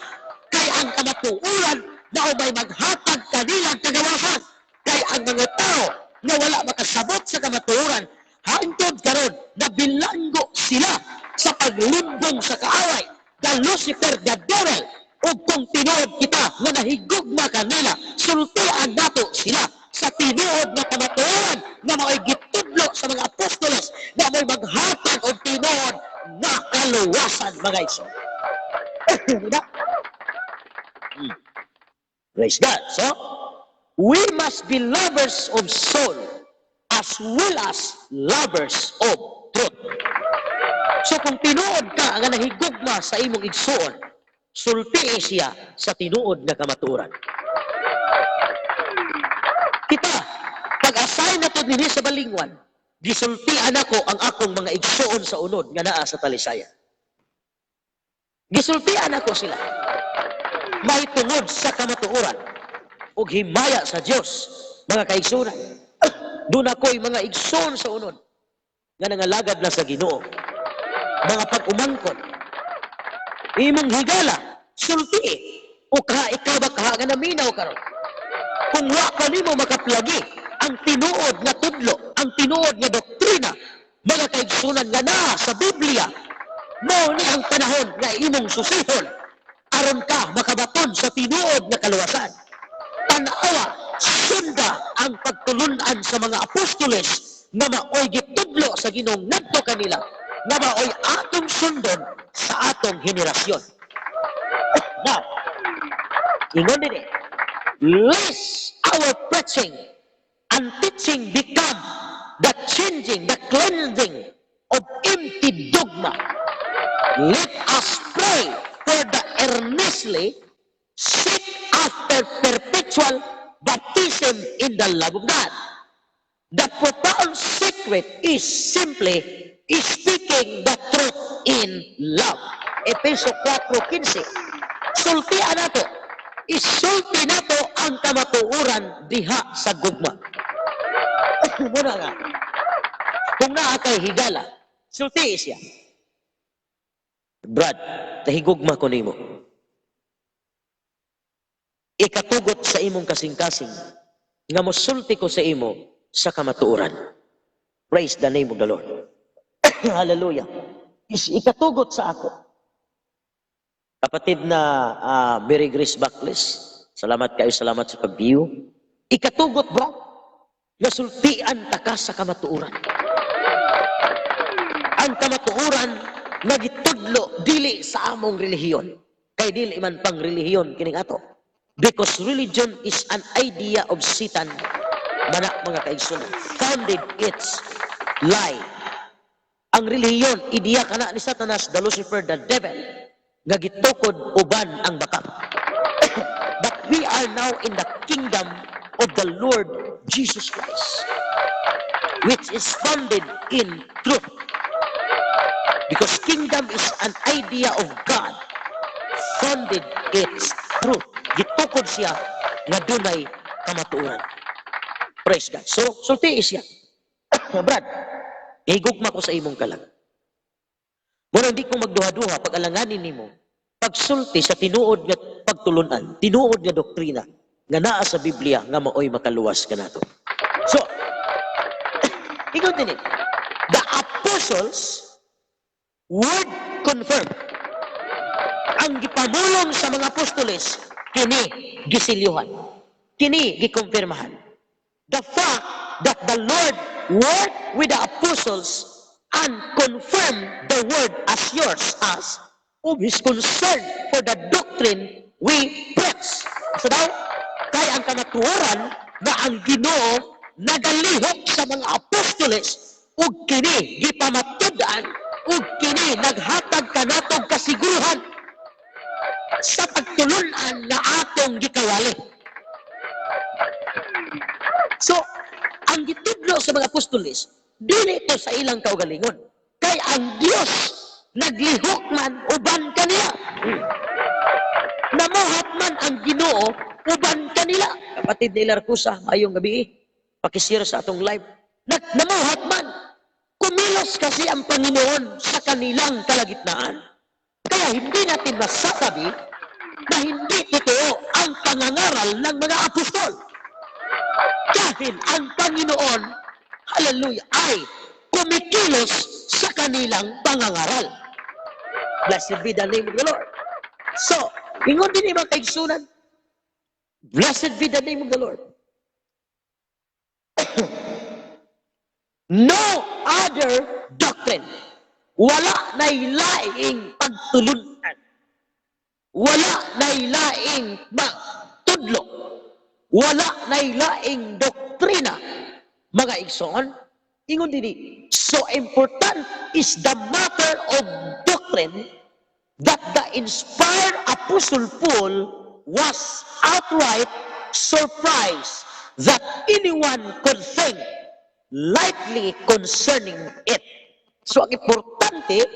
kay ang kamatuoran na may maghatag kanilang kagawasan kay ang mga tao na wala makasabot sa kamatuoran hangtod karon na bilanggo sila sa paglimbong sa kaaway. The Lucifer, the devil, ug kung tinuod kita nga nahigugma kanila, sultian nato sila sa tinuod nga kamatuoran nga mao'y gitudlo sa mga apostoles na may maghatag og tinuod nga kaluwasan mga igsoon. Praise God. So, we must be lovers of soul as well as lovers of truth. So kung tinuod ka nga nahigugma sa imong igsoon, sulti siya sa tinuod nga kamatuoran. Kita, pag-assign na to dinhi sa balingwan, gisultian ako ang akong mga igsoon sa unod nga naa sa talisaya. Gisultian ako sila. May tungod sa kamatuoran ug himaya sa Dios, mga kaigsunan. Doon ako'y mga igsoon sa unod nga nangalagad na sa Ginoo. Mga pag-umangkon, imong higala, sulti, o ikaw ba nga naminaw karon? Kung wa pa nimo makaplagi ang tinuod na tudlo, ang tinuod nga doktrina, mga kaigsunan nga na sa Biblia, mao ni ang panahon nga imong susihon aron ka makabaton sa tinuod nga kaluwasan. Tanawa, sunda ang pagtulunan sa mga apostoles nga maoy gitudlo sa Ginoong ngadto kanila, nga maoy atong sundon sa atong henerasyon. Now, ingon din lest our preaching and teaching become the changing, the cleansing of empty dogma. Let us pray for the earnestly seek after perpetual baptism in the love of God. The profound secret is simply speaking the truth in love. Efeso 4:15. Sultian nato, isulti nato ang kamatuoran diha sa gugma. Muna nga, kung naa kay higala, sulti siya. Brad, tahigugma ko nimo. Ikatugot sa imong kasing-kasing nga mosulti ko sa imo sa kamatuoran. Praise the name of the Lord. Hallelujah. Ikatugot sa ako. Kapatid na Mary Grace Backless, salamat kayo, salamat sa pag-view. Ikatugot, bro, nga sultian ta ka sa kamatuoran. Ang kamatuoran nga gitudlo dili sa among relihiyon. Kay dili man pang relihiyon kining ato. Because religion is an idea of Satan, mga kaigsunan. Founded its lie. Ang relihiyon, ideya kana ni Satanas, the Lucifer, the devil, nga gitukod uban ang bakap. But we are now in the kingdom of the Lord Jesus Christ, which is founded in truth. Because kingdom is an idea of God, founded its truth. Gitukod siya nga dunay kamatuoran. Praise God. So, sulti siya. Brad, ihigugma ko sa imong kalag. Muna hindi ko magduha-duha pag alanganin nimo, pagsulti sa tinuod nga pagtulunan, tinuod nga doktrina, nga naa sa Biblia, nga maoy makaluwas ka nato. So, ingon din the apostles word confirmed. Ang gipamulong sa mga apostoles, kini gisilyuhan, kini gikumpirmahan. The fact that the Lord worked with the apostles and confirmed the word as yours as of His concern for the doctrine we preach. So daw, kaya ang kamatuoran na ang Ginoo nagalihok sa mga apostoles ug kini gipamatud-an ug kini naghatag kanatong kasiguruhan sa pagtulunan na atong gikawali. So, ang gitudlo sa mga apostoles, dili ito sa ilang kaugalingon. Kay ang Dios naglihok man uban kanila. Namuhat man ang Ginoo uban kanila. Kapatid ni Larcusa, mayong gabi, pakisira sa atong live. Namuhat man. Kumilos kasi ang Panginoon sa kanilang kalagitnaan. Kaya hindi natin masasabi na hindi totoo ang pangangaral ng mga apostol. Dahil ang Panginoon, hallelujah, ay kumikilos sa kanilang pangangaral. Blessed be the name of the Lord. So, Ingon din mga kaigsunan. Blessed be the name of the Lord. No other doctrine. Wala na ilaing pagtulunan. Wala na ilaing magtudlo. Wala na ilaing doktrina. Mga igsoon, ingon dini, so important is the matter of doctrine that the inspired Apostle Paul was outright surprised that anyone could think lightly concerning it. So, ang importante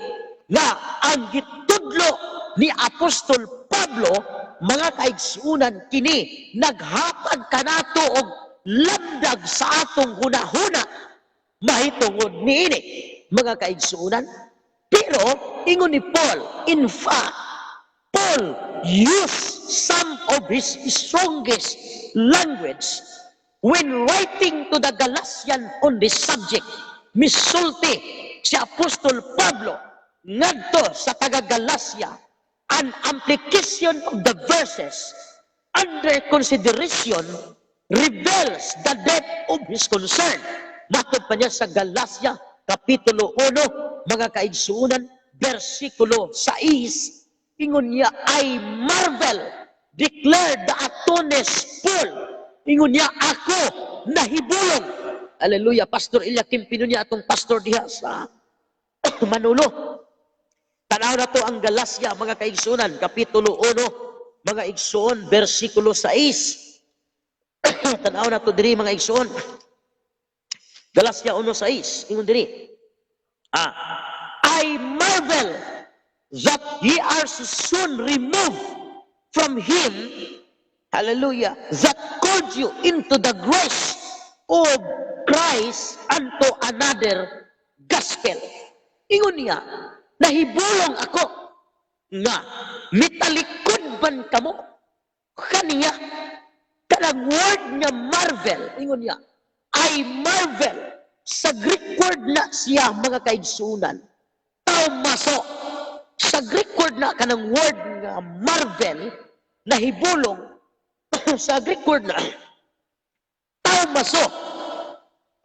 na ang gitudlo ni Apostol Pablo, mga kaigsunan kini, naghatag kanato og lamdag sa atong hunahuna, mahitungod niini, mga kaigsunan. Pero, ingon ni Paul, in fact, Paul used some of his strongest language when writing to the Galatians on this subject. Misulti si Apostol Pablo ngadto sa taga-Galacia an application of the verses under consideration reveals the depth of his concern. Matod pa niya sa Galacia, Kapitulo 1, mga kaigsuunan, versikulo 6, ingon niya, I marvel, declared the Atones Paul. Ingon niya, ako nahibulong. Hallelujah. Pastor Eliakim Pinunya, atong pastor diha sa Manolo. Tanaw na to ang Galacia, mga kaigsuunan, Kapitulo 1, mga igsuon, versikulo 6. Tanaw na to diri, mga igsuon. Galacia 1:6, ingon diri. I marvel that ye are so soon removed from him, hallelujah, that called you into the grace of Christ unto another gospel. Ingon niya, nahibulong ako nga mitalikod ban kamo kaniya kanang word nga marvel. Ingon niya, I marvel. Sa Greek word na siya, mga kaigsunan, taumaso. Sa Greek word na kanang word nga marvel, nahibulong, sa Greek word na taumaso.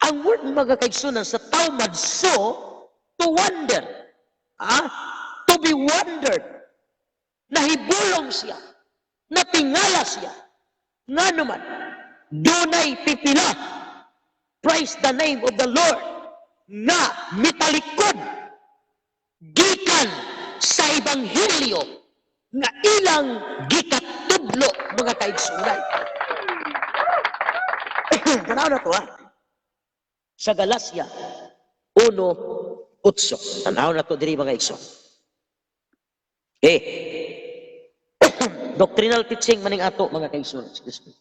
Ang word, mga kaigsunan, sa taumadso, to wonder. To be wondered. Nahibulong siya. Natingala siya. Nga naman, dunay pipila. Praise the name of the Lord. Na mitalikod gikan sa Ebanghelyo nga ilang gikatudlo, mga kaigsunan. Tanaw na to sa Galacia 1:8. Tanaw na to diri, mga igsoon. Doctrinal teaching maning ato, mga kaigsunan. Excuse me.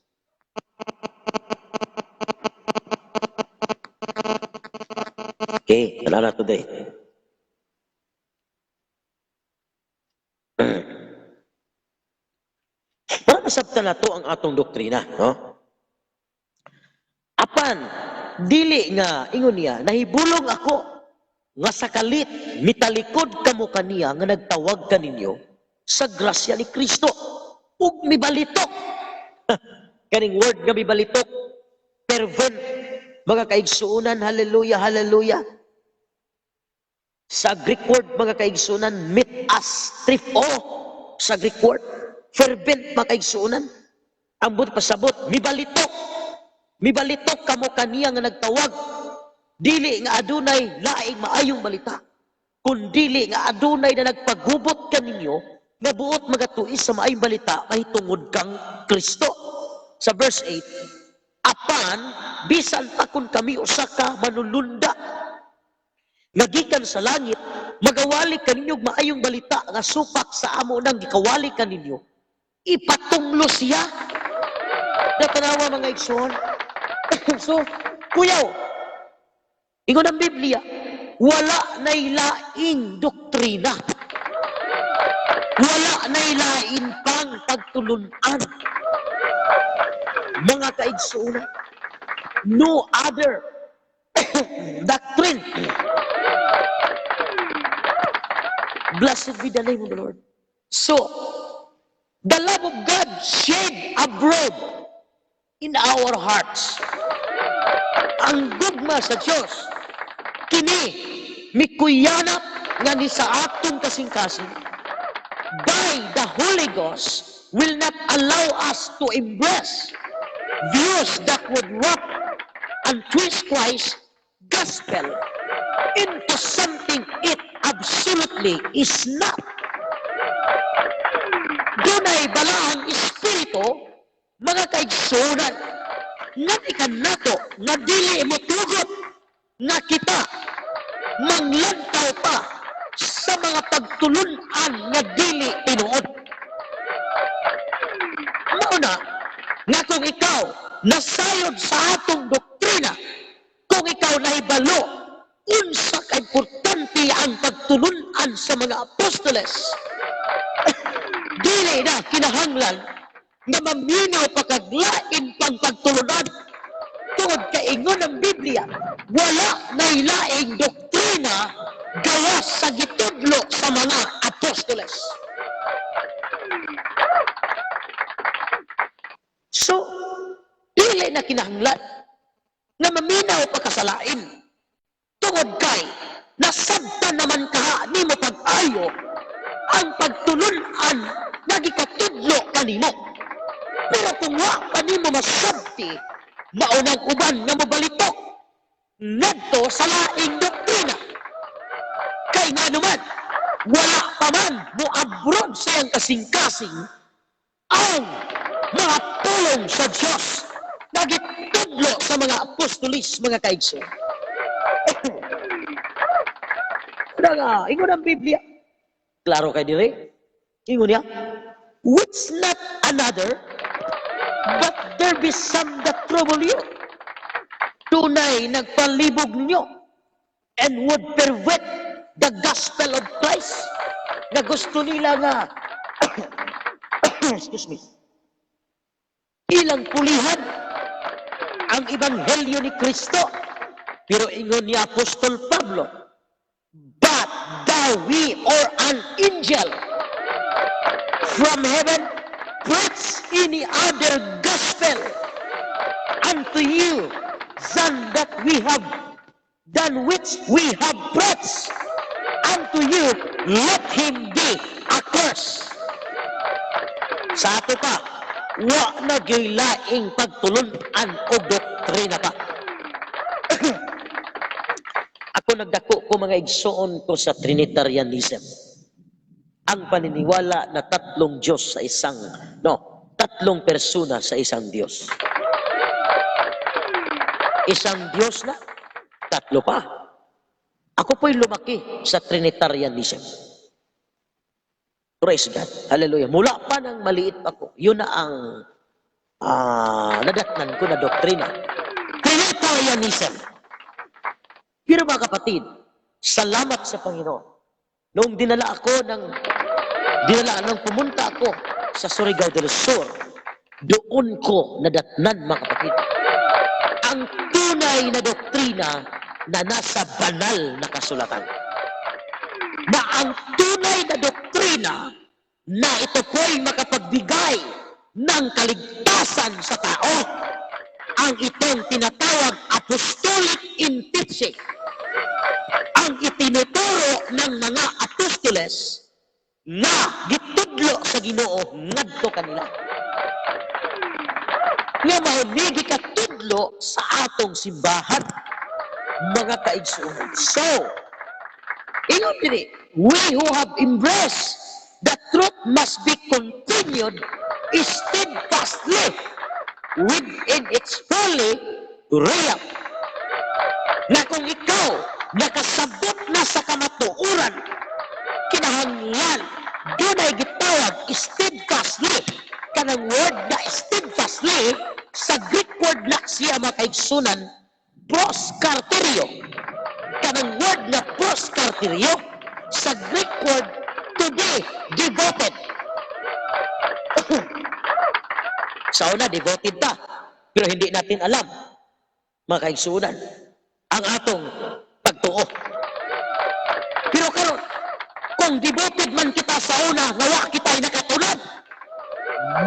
Okay, tanaw na to diri. Para masabtan na to ang atong doktrina, no? Apan, dili nga, ingon niya, nahibulong ako nga sakalit, mitalikod kamo kaniya nga nagtawag kaninyo sa grasya ni Kristo. Ug mibalitok. Kaning word nga mibalitok, fervent, mga kaigsuunan, hallelujah, hallelujah. Sa Greek word, mga kaigsuunan, metastrifo. Sa Greek word, fervent, mga kaigsuunan. Ang buti pasabot, mibalitok. Mibalitok kamo kaniya nga nagtawag. Dili nga adunay laing maayong balita. Kundili nga adunay na nagpagubot kaninyo, nga buot magatuis sa maayong balita, mahitungod kang Kristo. Sa verse 8, apan, bisan pa kun kami usaka manulunda, nagikan sa langit, magawali kaninyo maayong balita, nga supak sa amo nang gikawali kaninyo, ipatunglo siya. Natanawa, mga igsoon. So, kuyaw, ingon ang Biblia, wala na ilaing doktrina. Wala na ilaing pang pagtulunan. Mga kaigsuunan, no other doctrine. Blessed be the name of the Lord. So, The love of God shed abroad in our hearts. Ang gugma sa Diyos, kini mikuyanap nga ni sa atong kasing-kasing, by the Holy Ghost will not allow us to embrace views that would wrap and twist Christ's gospel into something it absolutely is not. Dunay balahang espiritu, mga kaigsunan, nga ikan nato, nga dili mo tugot, nga kita, manglantaw pa sa mga pagtulunan nga dili tinuod. Mauna, nga kung ikaw nasayod sa atong doktrina, kung ikaw nahibalo, unsa ka importante ang pagtulunan sa mga apostoles, dili na kinahanglan na maminaw pagkaglain pang pagtulunan. Tungod kaingon ng Biblia, wala na ilaing doktrina gawas sa gitudlo sa mga apostoles. So, dili na kinahanglan na maminaw pagkasalain. Tungod kay, nasabtan naman ka ni mo pag-ayo ang pagtulunan na gikatudlo kanimo. Pero kung wa pa ni mo masabti, maunang uban nga mobalitok ngadto sa laing doktrina. Kay nga naman, wala pa man mo abroad sa iyang kasing-kasing ang mga tulong sa Diyos na gitudlo sa mga apostolis, mga kaigso. Nga, ingon ang Biblia. Klaro kay diri? Ingon niya, which not another, but there be some that trouble you. Tunay nagpalibog ninyo and would pervert the gospel of Christ. Na gusto nila nga excuse me, ilang pulihan ang ebanghelyo ni Kristo. Pero ingon ni Apostol Pablo, but thou we or an angel from heaven preach any other gospel unto you than that we have done, which we have preached unto you, let him be accursed. Sa ato pa, wa na gilaing pagtulunan o doktrina pa. Ako nagdako ko mga igsoon ko sa Trinitarianism. Ang paniniwala na tatlong Diyos sa isang, tatlong persona sa isang Diyos. Isang Diyos na, tatlo pa. Ako po'y lumaki sa Trinitarianism. Praise God. Hallelujah. Mula pa nang maliit ako, yun na ang nadatnan ko na doktrina. Trinitarianism. Pero mga kapatid, salamat sa Panginoon. Noong dinala nang pumunta ako sa Surigao del Sur, doon ko nadatnan, mga kapatid, ang tunay na doktrina na nasa banal na kasulatan. Na ang tunay na doktrina na ito po'y makapagbigay ng kaligtasan sa tao, ang itong tinatawag apostolic teaching, ang itinuturo ng mga apostoles na gitudlo sa Ginoo ngadto kanila. Nga mahimigi katudlo sa atong simbahan, mga kaigsunan. So, ingon diri, we who have embraced the truth must be continued steadfastly within its holy realm. Na kung ikaw nakasabot na sa kamatuoran, kinahanglan doon ay gitawag steadfastly. Kanang word na steadfastly, sa Greek word na siya makaigsunan, proskarterio. Kanang word na proskarterio, sa Greek word to be devoted. Sa una, devoted ta. Pero hindi natin alam, mga kaigsunan, ang atong pagtuo. Pero karon, kung devoted man kita sa una, nawa kita'y nakatulad,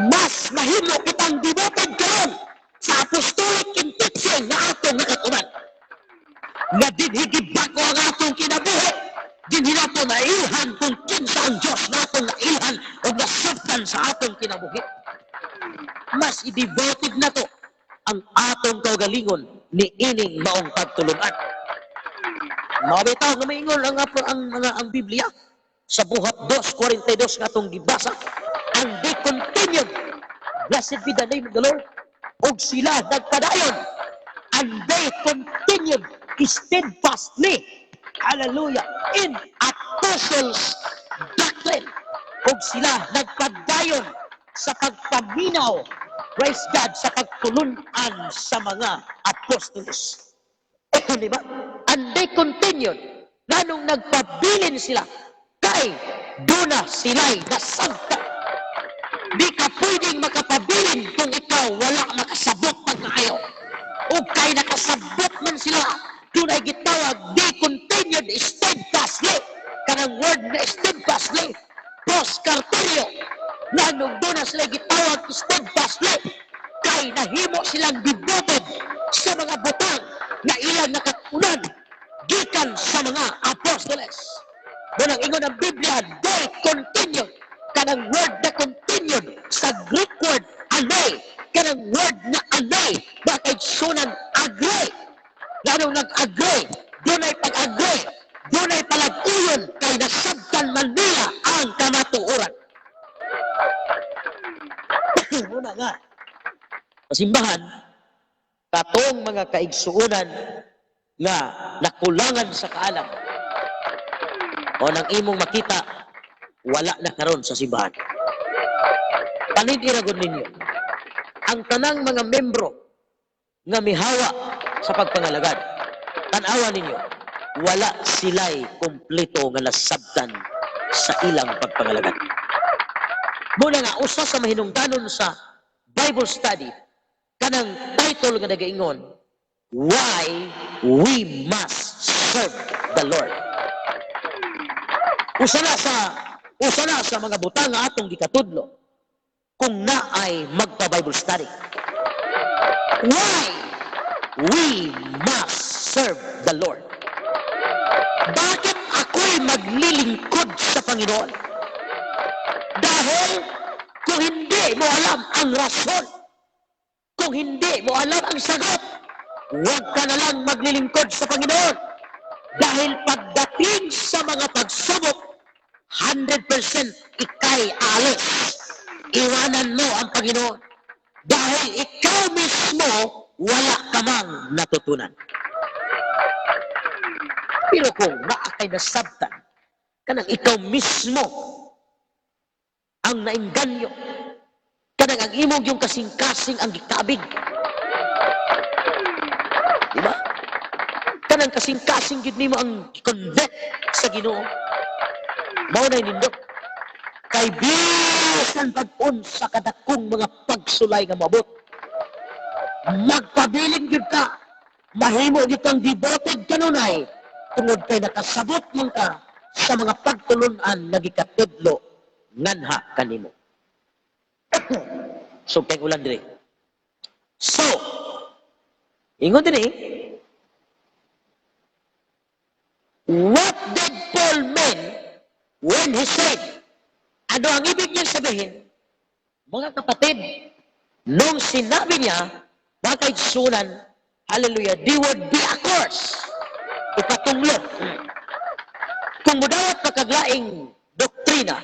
mas mahimo kitang devoted karon sa apostolic and teaching na atong nakatuman. Nga dinhigibako ang atong kinabuhi, dinhi nato nailhan kung kinsa ang Diyos na atong nailhan o nasabtan sa atong kinabuhi. Mas i-devoted na to ang atong kaugalingon ni ining maong pagtulunan. Mabitaw nga maingon ang Biblia sa Buhat 2:42 nga atong gibasa, and they continued, blessed be the name of the Lord, og sila nagpadayon, and they continued steadfastly, hallelujah, in apostles' doctrine, og sila nagpadayon sa pagpaminaw, praise God, sa pagtulunan sa mga apostolos. Di ba? And they continued, nanong nagpabilin sila, kay doon sila'y nasabta. Di ka pwedeng makapabilin kung ikaw wala makasabot pagkaayo. O kay nakasabot man sila, doon ay gitawag, they continued steadfastly. Kanang word na steadfastly, proskartelio. Nanong doon sila gitawag steadfastly, kay nahimo silang devoted sa mga butang na ilang nakatunan gikan sa mga apostoles. Munang ingon ang Biblia, they continued. Kanang word na continued sa Greek word anay. Kanang word na anay, bakit sunan agree. Ganong nag-agree, doon ay pag-agree, doon ay palag-uyon kay nasabtan man nila ang kamatuoran. Muna nga, pasimbahan, katong mga kaigsuunan nga nakulangan sa kaalam o nang imong makita, wala na karon sa simbahan. Panidiragon ninyo, ang tanang mga membro nga mihawa sa pagpangalagad, tanawa ninyo, wala sila'y kumpleto nga nasabtan sa ilang pagpangalagad. Muna nga, usa sa mahinungdanon sa Bible study, kanang title nga nagaingon, Why We Must Serve the Lord. Usa na sa mga butang nga atong gikatudlo kung naay magpa-Bible study. Why we must serve the Lord. Bakit ako'y maglilingkod sa Panginoon? Dahil kung hindi mo alam ang rason, kung hindi mo alam ang sagot, huwag ka na lang maglilingkod sa Panginoon. Dahil pagdating sa mga pagsubok, 100% ikay alis. Iwanan mo ang Panginoon. Dahil ikaw mismo, wala ka mang natutunan. Pero kung maakay nasabtan, kanang ikaw mismo ang nainganyo, kanang ang imong yung kasing-kasing ang gikabig. Diba? Kanang kasing-kasing yun nimo ang convert sa Ginoo. Maunay nindot. Kay bisan pag-un sa kadakong mga pagsulay nga mabot. Magpabiling yun ka. Mahimo yun kang devoted kanunay. Tungod kay nakasabot mong ka sa mga pagtulunan na gikatudlo nganha kanimo. So, kay ulan diri. So, ingon diri, what did Paul mean when he said, ano ang ibig niya sabihin? Mga kapatid, nung sinabi niya, mga kaigsunan, hallelujah, they would be a course. Ipatunglo. Kung mudawat pagkaglaing doktrina,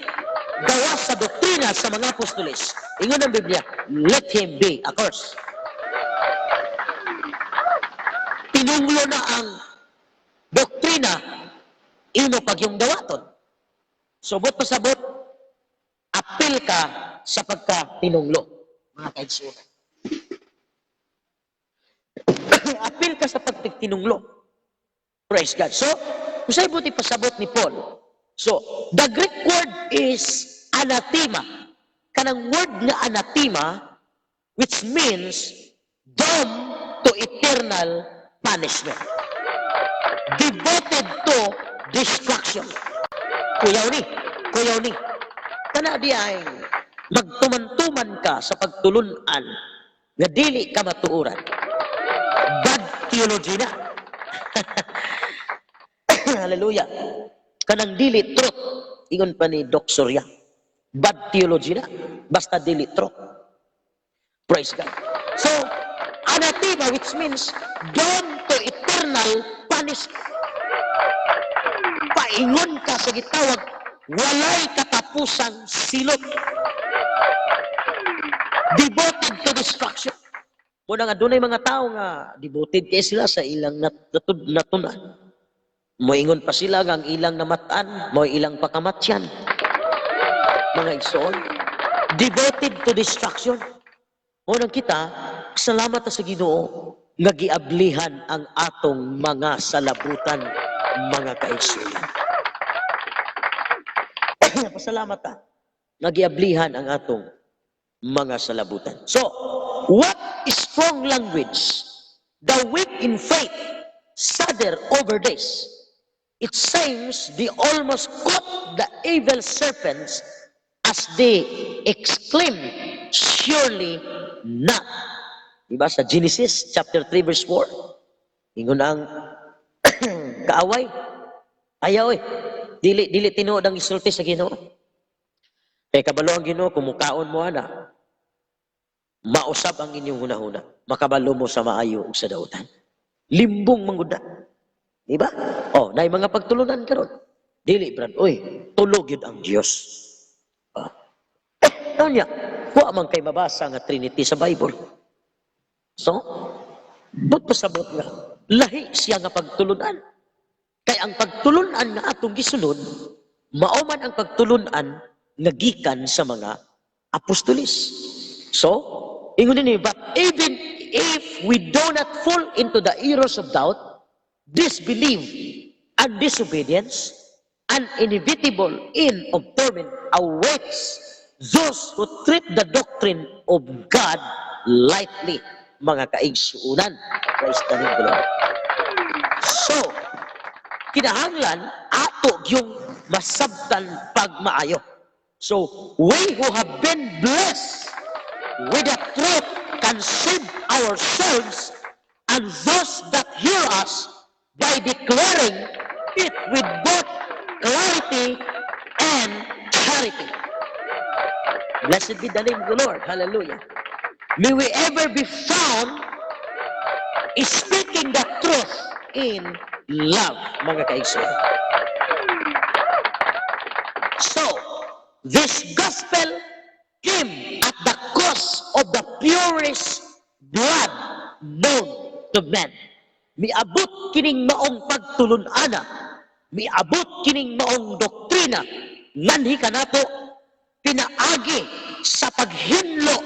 gawa sa doktrina sa mga apostoles, ingon ang Biblia, let him be a course. Tinunglo na ang doktrina, ino pag yung dawaton. Subot pasabot, apil ka sa pagka-tinunglo, mga kaigsunan. Apil ka sa pagka-tinunglo. Praise God. So, kusay buti pasabot ni Paul. So, the Greek word is anathema. Kanang word nga anathema, which means doomed to eternal punishment. Devoted to destruction. Kuyaw ni. Kana di ay Magtuman-tuman ka sa pagtulunan nga dili ka matuoran. Bad theology na. Hallelujah. Kanang dili truth, ingon pa ni Doc Surya. Bad theology na, basta dili truth. Praise God. So, anathema, which means down to eternal punishment. Paingon ka sa gitawag, walay katapusang silot. Devoted to destruction. Muna nga, dunay mga tao nga, devoted kay sila sa ilang natunan. Moingon pa sila nga ang ilang namatan, mo ilang pakamatyan. Mga igsoon, devoted to destruction. Unang kita, salamat sa Ginoo nga giablihan ang atong mga salabutan, mga kaigsuon. Pasalamat ta nga giablihan ang atong mga salabutan. So, what is strong language? The weak in faith, sadder over this. It seems they almost caught the evil serpents as they exclaim, surely not. Diba sa Genesis chapter 3 verse 4? Ingon ang kaaway. Ayaw dili tinuod ang isulti sa Ginoo. Kay kabalo ang Ginoo kumukaon mo ana. Mausab ang inyong hunahuna. Makabalo mo sa maayo ug sa dautan. Limbong mangguna. Diba? Oh, nay mga pagtulunan karon. Dili brad, oy, tulog yun ang Dios. Ano niya? Wa man kay mabasa nga Trinity sa Bible. So, but pasabot nga, lahi siya nga pagtulunan. Kay ang pagtulunan nga atong gisunod, mao man ang pagtulunan nga gikan sa mga apostolis. So, ingon ni, but even if we do not fall into the errors of doubt, disbelief and disobedience, an inevitable end of torment awaits those who treat the doctrine of God lightly, mga kaigsuunan. Praise the name of the Lord. So, kinahanglan ato yung masabtan pagmaayo. So, we who have been blessed with the truth can save ourselves and those that hear us by declaring it with both clarity and charity. Blessed be the name of the Lord. Hallelujah. May we ever be found speaking the truth in love, mga kaigsoon. So, this gospel came at the cost of the purest blood known to men. Miabot kining maong pagtulunana, miabot kining maong doktrina, nganhi kanato pinaagi sa paghinlo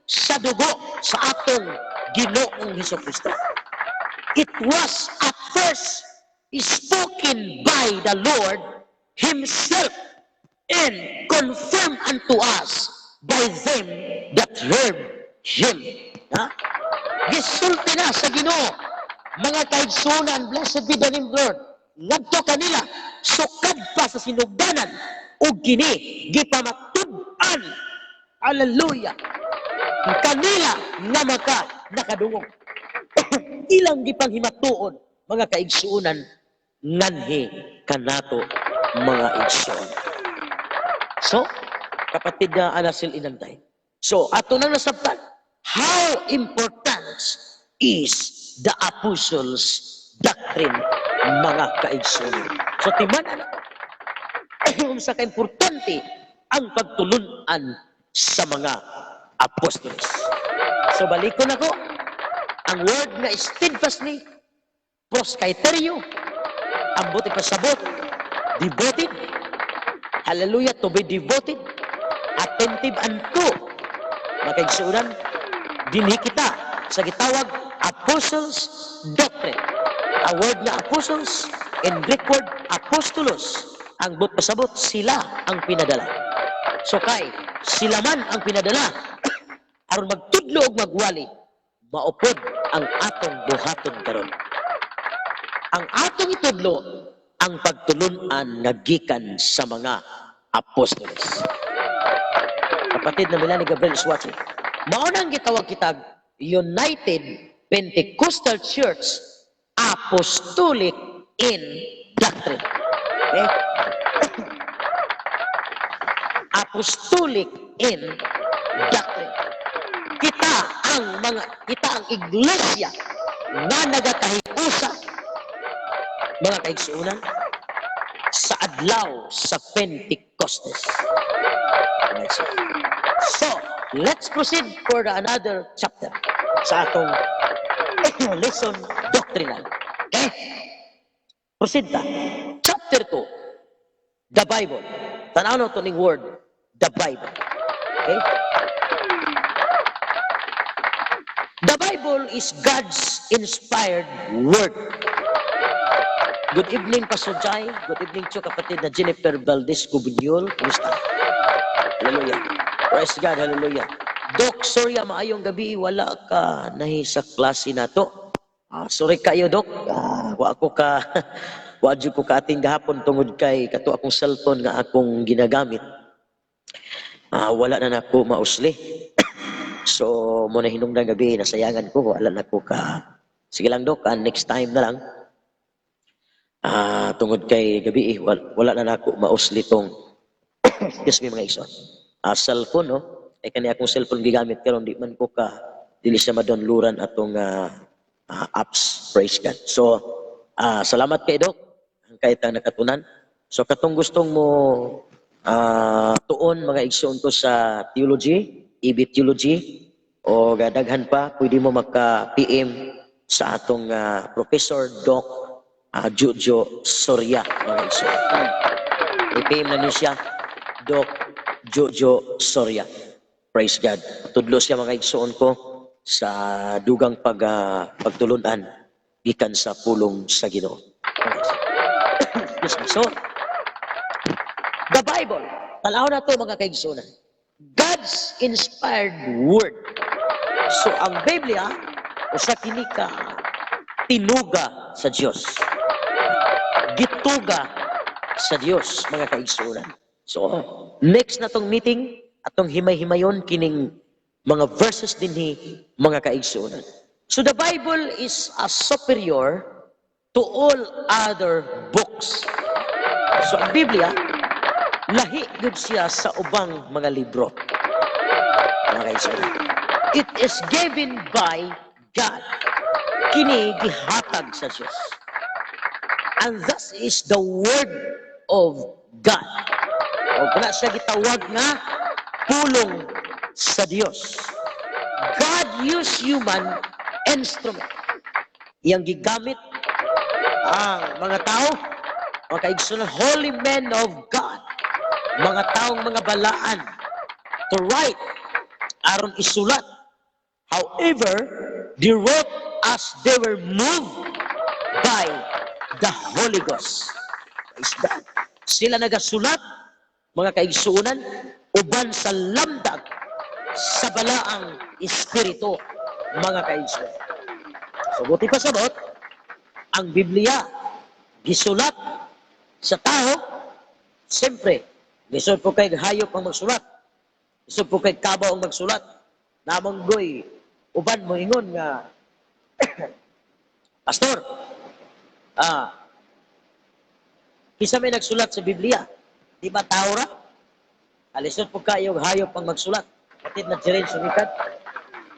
sa dugo sa atong Ginoong Hesukristo. It was at first spoken by the Lord Himself and confirmed unto us by them that heard Him. Gisulti na sa Ginoo. Mga kaigsunan, blessed be the name of the Lord. Ngadto kanila, sukad pa sa sinugdanan, o gini, gipamatud-an. Hallelujah. Kanila nga nakadungog. Ilang gipanghimatuon, mga kaigsunan, nganhi kanato, mga igsuon. So, kapatid na anasil inantay. So, ato na nasabtan, how important is the apostles' doctrine, mga kaigsunan. So, timan sa ka-importante ang pagtulunan sa mga apostoles. So, balikon ako, ang word na steadfastly, proskyterio, ang buti pasabot, devoted, hallelujah, to be devoted, attentive unto, mga kaigsunan, dinhi kita sa gitawag apostles doctrine. A word na apostles, in Greek word apostolos, ang but pasabot, sila ang pinadala. So kay sila man ang pinadala aron magtudlo og magwali, maupod ang atong buhaton karon. Ang atong itudlo ang pagtulunan nga gikan sa mga apostoles. Kapatid na Melanie Gabriel is watching. Maunang gitawag kitag United Pentecostal Church Apostolic in Doctrine. Okay? Apostolic in Doctrine. Kita ang iglesia nga nagakahiusa mga kaigsuunan sa adlaw sa Pentecostes. So, let's proceed for another chapter sa atong lesson doctrinal. Okay? Proceed ta. Chapter 2, the Bible. Tanaw na ito ning word, the Bible. Okay? The Bible is God's inspired word. Good evening, Pastor Jai. Good evening, Cho, kapatid na Jennifer Valdez Cubinyol. Kumusta? Hallelujah. Praise God, hallelujah. Dok, sorry, maayong gabi. Wala ka nahi sa klase na to. Sorry kayo, Dok. Wadyo ko ka ating gahapon tungod kay kato akong cellphone nga akong ginagamit. Wala na nako mausli. So, muna hinungdan gabi, nasayangan ko. Wala na ko ka. Sige lang, Dok. Next time na lang. Tungod kay gabi, wala na nako mausli tong excuse me mga igsoon. Cellphone, no? Kani akong cellphone gigamit karon di man ko ka dili siya madonluran atong apps. Praise God. So, salamat kay Dok kahit ang nakatunan. So, katong gustong mo tuon mga igsoon ko sa theology, EB theology, o gadaghan pa, pwede mo maka-PM sa atong Professor Doc Jojo Soria mga igsoon. I-PM na niyo siya, Doc Jojo Soria. Praise God. Tudlo siya mga igsoon ko sa dugang pagtulunan gikan sa pulong sa Ginoo. So, the Bible, tanaw na to mga kaigsunan. God's inspired word. So, ang Biblia, usa kini ka tinuga sa Dios. Gituga sa Dios mga kaigsunan. So, next na tong meeting, atong himay-himayon kining mga verses dinhi mga kaigsunan. So the Bible is a superior to all other books. So ang Biblia, lahi gud siya sa ubang mga libro. Mga kaigsunan. It is given by God. Kini gihatag sa Dios. And thus is the word of God. O kung siya gitawag nga pulong sa Dios. God used human instrument. Iyang gigamit ang mga tao, mga kaigsunan, holy men of God, mga taong mga balaan to write, aron isulat. However, they wrote as they were moved by the Holy Ghost. Sila nagasulat, mga kaigsunan, uban sa lamdag sa balaang espiritu, mga kaigsunan. So, buti pa sabot, ang Biblia, gisulat sa tao, siyempre, gisod po kay hayop ang magsulat, gisod po kay kabaw ang magsulat, namanggoy, uban mo ingon nga, Pastor, kisa may nagsulat sa Biblia, di ba tao ra? Alisod po kayo hayop ang magsulat. Kapatid na Jiren Sumikat.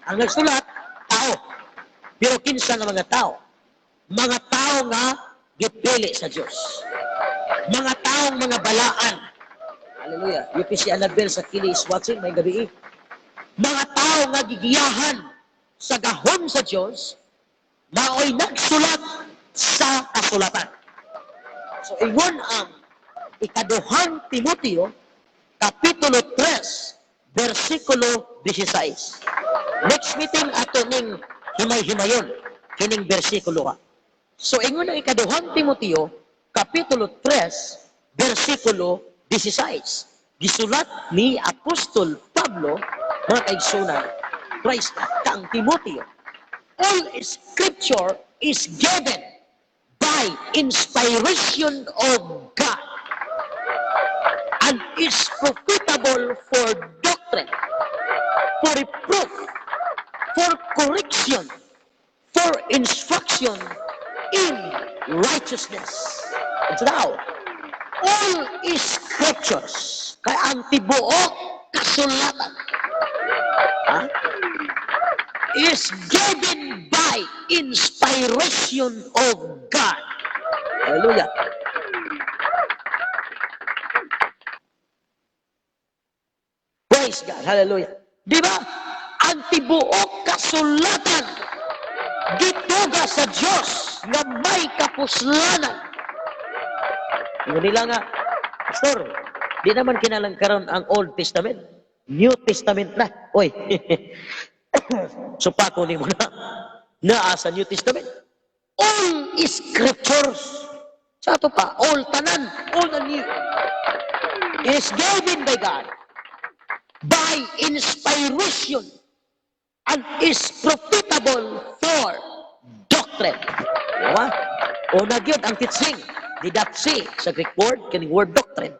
Ang nagsulat, tao. Pero kinsa nga mga tao? Mga tao nga gipili sa Diyos. Mga taong mga balaan. Hallelujah. UPC Annabel sa Kili is watching, may gabi. Mga tao nga gigiyahan sa gahom sa Diyos, mao'y nagsulat sa kasulatan. So, ingon ang ikaduhang Timoteo, Kapitulo 3, versikulo 16. Next meeting ato ning himay-himayon, kining versikulo ka. So, ingon ang ikaduhang Timoteo, Kapitulo 3, versikulo 16. Gisulat ni Apostol Pablo, mga kaigsunan, Christ kang Timoteo. All Scripture is given by inspiration of God and is profitable for doctrine, doctrine, for reproof, for correction, for instruction in righteousness. And now, all scriptures, kaya ang tibuok kasulatan, is given by inspiration of God. Hallelujah. Praise God. Hallelujah. Di ba? Ang tibuok kasulatan gituga sa Diyos nga may kapuslanan. Yung nila nga, Pastor, di naman kinalangkaron ang Old Testament. New Testament na. Oy, supako ni mo na sa New Testament. All scriptures. Sa ito pa, all tanan, all the new is given by God by inspiration and is profitable for doctrine. Diba? Una gyud ang teaching, didaksi sa Greek word, kaning word doctrine.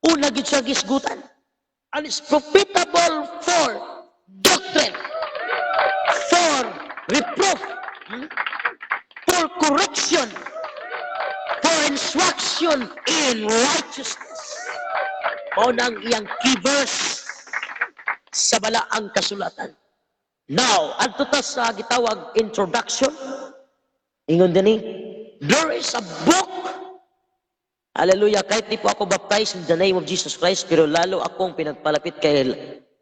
Una gyud siya gisgutan. And is profitable for doctrine, for reproof, for correction, for instruction in righteousness. O nang iyang key verse sa balaang kasulatan. Now, adto ta sa gitawag introduction. Ingon din there is a book. Hallelujah. Kahit di po ako baptized in the name of Jesus Christ, pero lalo akong pinagpalapit kay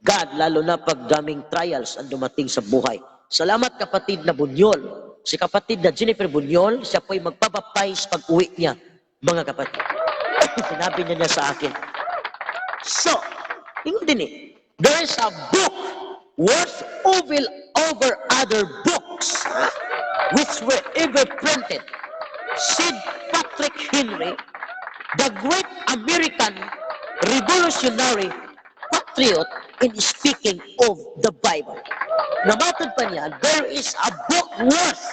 God, lalo na pag daming trials ang dumating sa buhay. Salamat kapatid na Bunyol. Si kapatid na Jennifer Bunyol, siya po'y magpabaptize pag uwi niya, mga kapatid. Sinabi niya sa akin. So, ingon din there is a book worth over other books which were ever printed. Said Patrick Henry, the great American revolutionary patriot, in speaking of the Bible. Namatod pa niya, there is a book worth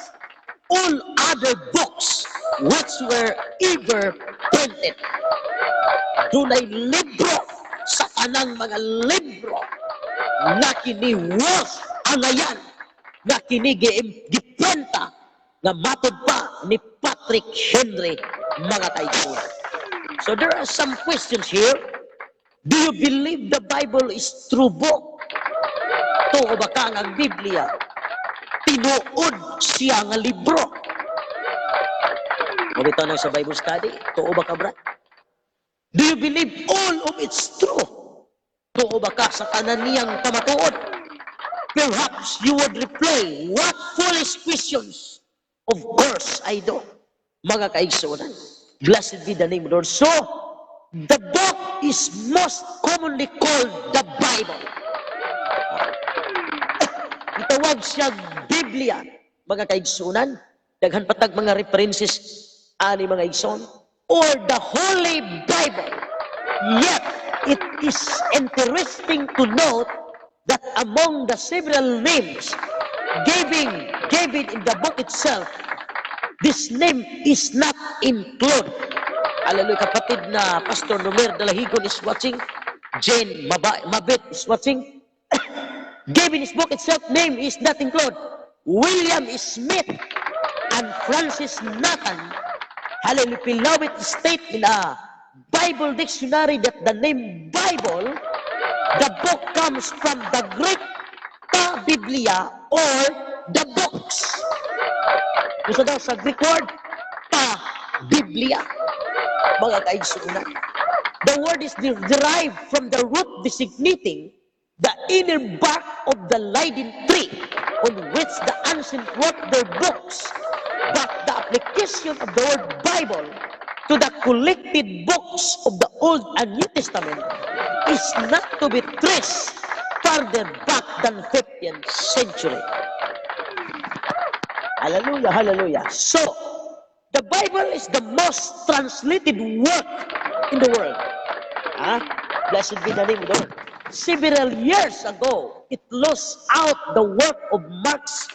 all other books which were ever printed. Dunay libro sa tanang mga libro na kini worth angayan, na kini giprenta na matod pa ni Patrick Henry, mga kaigsunan. So there are some questions here. Do you believe the Bible is true book? Tuo ba ka ang Biblia tinuod siya nga libro? O bitaw na sa Bible study, tuo ba ka, bra? Do you believe all of it's true? Tuo ba ka sa tanan niyang kamatuod? Perhaps you would reply, what foolish questions? Of course, I do. Mga kaigsunan. Blessed be the name of the Lord. So, the book is most commonly called the Bible. Itawag siyang Biblia, mga kaigsunan. Daghan patag mga references ani mga igsoon, or the Holy Bible. Yet, it is interesting to note that among the several names given in the book itself, this name is not included. Hallelujah, kapatid na Pastor Nomer Dalahigon is watching. Jane Mabit is watching. Given his book itself, name is not included. William Smith and Francis Nathan, hallelujah, beloved, state in a Bible dictionary that the name Bible, the book comes from the Greek ta Biblia, or the books. Gusto daw sa Greek word, ta Biblia. Mga kaigsunan. The word is derived from the root designating the inner bark of the Leiden tree on which the ancient wrote their books. But the application of the word Bible to the collected books of the Old and New Testament is not to be traced further back than 15th century. Hallelujah, hallelujah. So, the Bible is the most translated work in the world. Blessed be the name of the Lord. Several years ago, it lost out the work of Mark's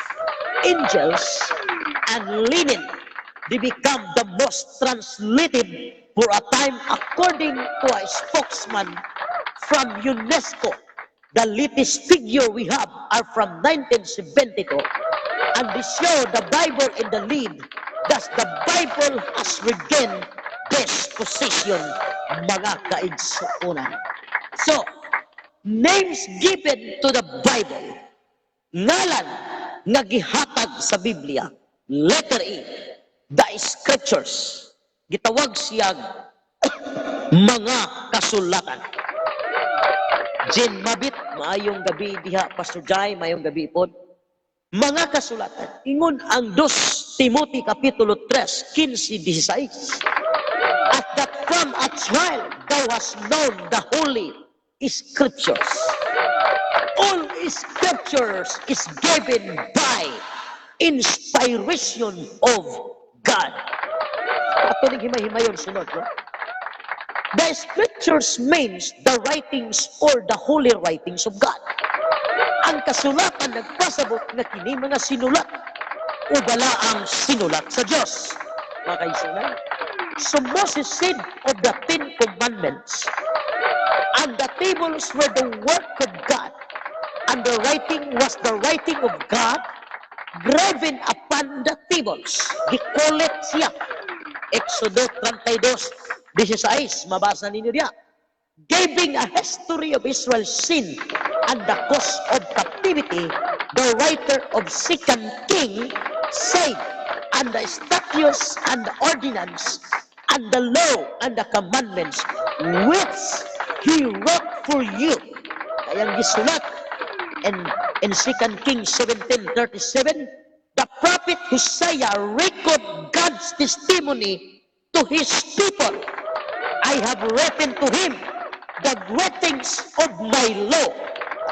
angels and linen. They become the most translated for a time, according to a spokesman from UNESCO. The latest figure we have are from 1972, and they show the Bible in the lead. Thus, the Bible has regained this position, mga kaigsuunan. So, names given to the Bible, ngalan nga gihatag sa Biblia, letter E, the scriptures, gitawag siyang mga kasulatan. Jen Mabit, maayong gabi diha, Pastor Jai, maayong gabi po. Mga kasulatan, ingon ang 2 Timothy Kapitulo 3, 15-16. At that from a child thou hast known the holy scriptures. All scriptures is given by inspiration of God. Ato ning himay-himayon sunod, no? The scriptures means the writings or the holy writings of God. Ang kasulatan nagpasabot nga kini mga sinulat o bala ang sinulat sa Diyos. Mga kaisunan. So Moses said of the 10 Commandments, and the tables were the work of God, and the writing was the writing of God, graven upon the tables. Gikolet siya. Exodo 32:16, mabasa ninyo diya. Giving a history of Israel's sin and the cause of captivity, the writer of 2 King said, and the statutes and the ordinance and the law and the commandments which he wrote for you. Kayang gisulat in 2 Kings 17:37, the prophet Hosea record God's testimony to his people. I have written to him the greatings of my law.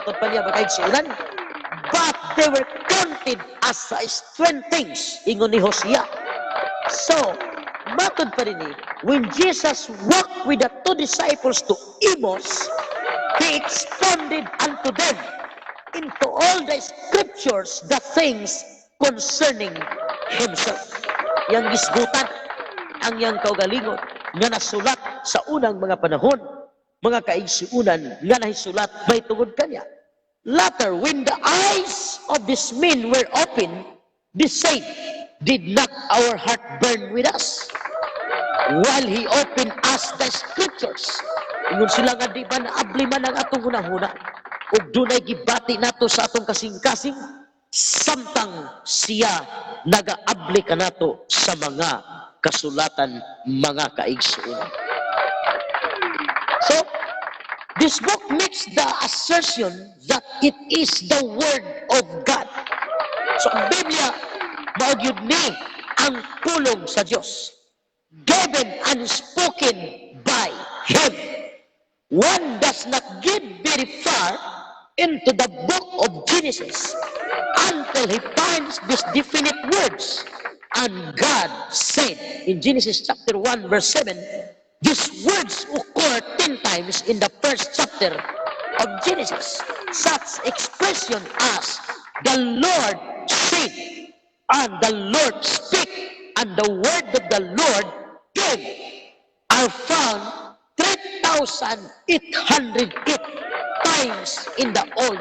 Atod pa niya magkaigsunan, but they were counted as strange things, ingon ni Hosea. So, matod pa rin ni, when Jesus walked with the 2 disciples to Amos, he expounded unto them into all the scriptures the things concerning himself. Yang gisgutan, ang yang kaugalingon, nga nasulat sa unang mga panahon, mga kaigsuunan, nga nahisulat may tungod kanya. Later, when the eyes of these men were opened, they said, did not our heart burn with us while he opened us the scriptures? Ingon sila nga di ba naabli man ang atong hunahuna ug dunay gibati nato sa atong kasing-kasing samtang siya nagaabli ka nato sa mga kasulatan, mga kaigsuunan. So, this book makes the assertion that it is the Word of God. So, ang Biblia, maugyod ni ang pulong sa Diyos, given and spoken by Him. One does not get very far into the book of Genesis until he finds these definite words. And God said in Genesis chapter 1 verse 7, these words occur 10 times in the first chapter of Genesis. Such expression as the Lord said, and the Lord spake, and the word of the Lord came, are found 3,808 times in the Old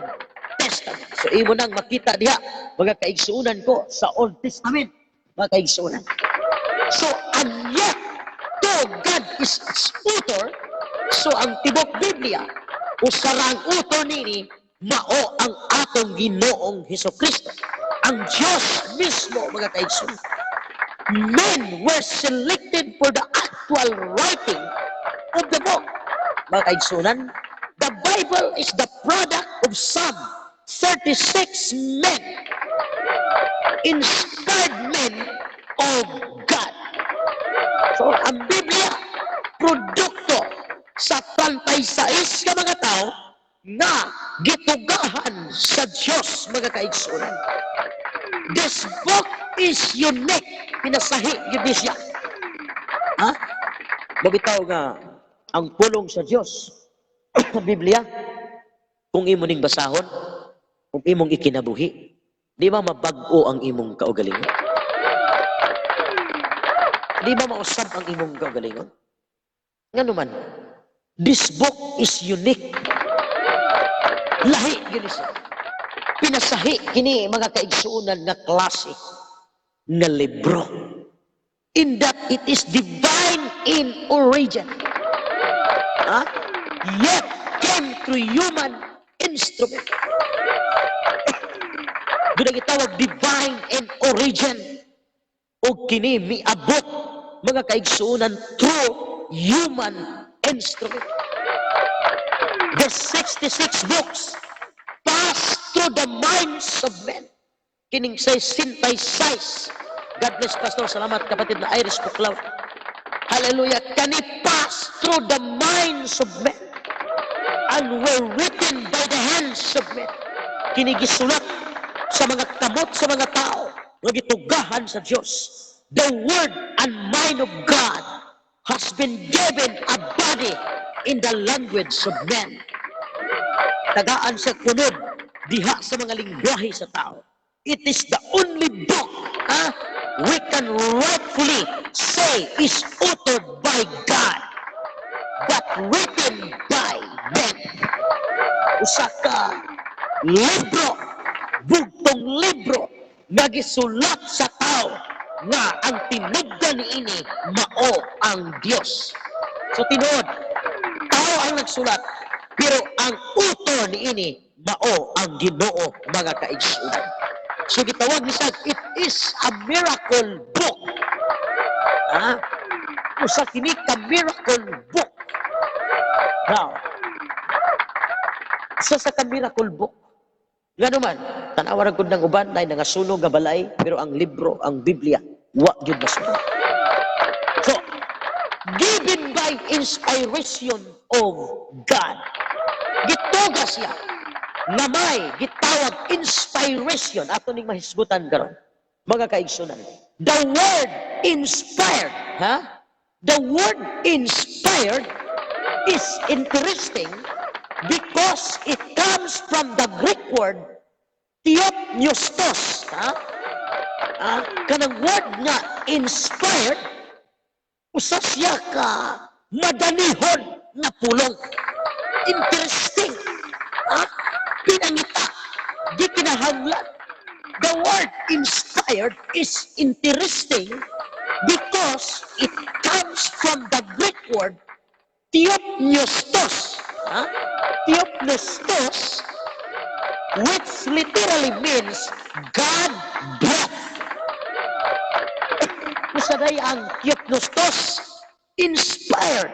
Testament. So, imo nang makita diha, mga kaigsuunan ko, sa Old Testament, mga kaigsuunan. So, and yet, though God is its author, so ang tibok Biblia, usarang author nini, mao ang atong Ginoong Hesukristo. Ang Diyos mismo, mga kaigsuunan. Men were selected for the actual writing of the book. Mga kaigsuunan, the Bible is the product of some 36 men, inspired men of God. So, ang Biblia, produkto sa 36 ka mga tao na gitugahan sa Diyos, mga kaigsuunan. This book is unique. Pinasahi yun siya. Ha? Mabitaw nga, ang pulong sa Diyos, Biblia, kung imo ning basahon, kung imong ikinabuhi, di ba mabago ang imong kaugalingon? Di ba mausab ang imong kaugalingon? Nga naman, this book is unique. Lahi gini siya. Pinasahi kini mga kaigsuunan nga klase nga libro. In that it is divine in origin. Yet came through human instrument. Doon gitawag divine in origin. O kini miabot mga kaigsuunan through human instrument. The 66 books passed through the minds of men. Kining say synthesize. God bless Pastor. Salamat kapatid na Iris Puklaw. Hallelujah. Kani pass through the minds of men and were written by the hands of men. Kini gisulat sa mga kamot sa mga tao nga gitugahan sa Dios. The word and mind of God has been given a body in the language of men. Tagaan sa kunod diha sa mga lingwahe sa tao. It is the only book we can rightfully say is authored by God, but written by men. Usa ka libro, bugtong libro, nagisulat sa tao nga ang tinubdan niini mao ang Dios. So tinuod, tao ang nagsulat, pero ang author niini mao ang Ginoo mga kaigsuunan. So gitawag ni Sag, it is a miracle book. Usa kini ka miracle book. Now, isa sa ka miracle book. Nga naman, tanawaran ko ng uban, na nangasunog nga balay, pero ang libro, ang Biblia, wa gyud masunog. So, given by inspiration of God, gituga siya na may gitawag inspiration. Ato ning mahisgutan karon mga kaigsunan. The word inspired, the word inspired is interesting because it comes from the Greek word theopneustos. Kanang word nga inspired, usa siya ka madanihon na pulong. Interesting. Pinangita, di kinahanglan. The word inspired is interesting because it comes from the Greek word theopneustos. Theopneustos, which literally means God breath. Kusaday ang theopneustos, inspired.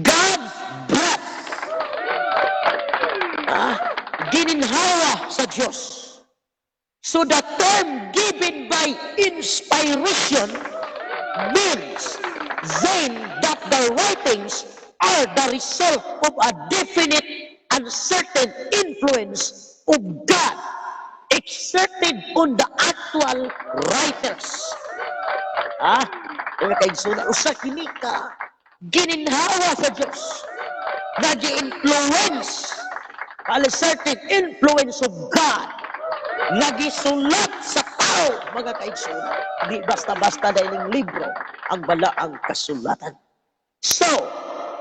God breath. Gininhawa sa Diyos. So the term given by inspiration means then that the writings are the result of a definite and certain influence of God exerted on the actual writers. Mga kaigsunan, usa kini ka gininhawa sa Diyos, nag-influence, a certain influence of God, nagisulat sa tao, mga kaigsunan. Di basta-basta dahil ng libro ang balaang kasulatan. So,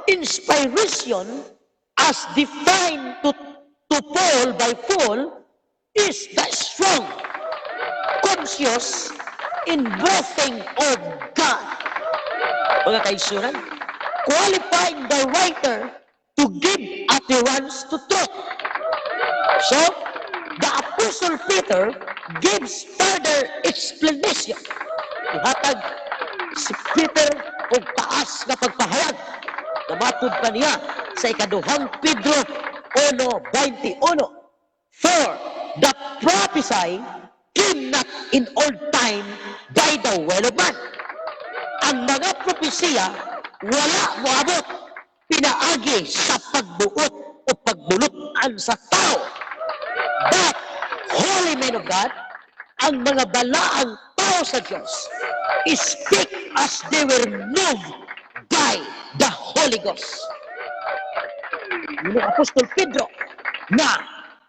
inspiration as defined to Paul by Paul is the strong, conscious in-breathing of God. Mga kaigsunan, qualifying the writer to give utterance to truth. So, the Apostle Peter gives further explanation. Ihatag si Peter og taas na pagpahayag. Namatod pa niya sa ikaduhang Pedro 1:21. For the prophecy came not in old time by the will of man. Ang mga propesiya wala moabot pinaagi sa pagbuot o pagbulutan sa tao. But, holy men of God, ang mga balaang tao sa Diyos, speak as they were moved by the Holy Ghost. Yung Apostol Pedro, na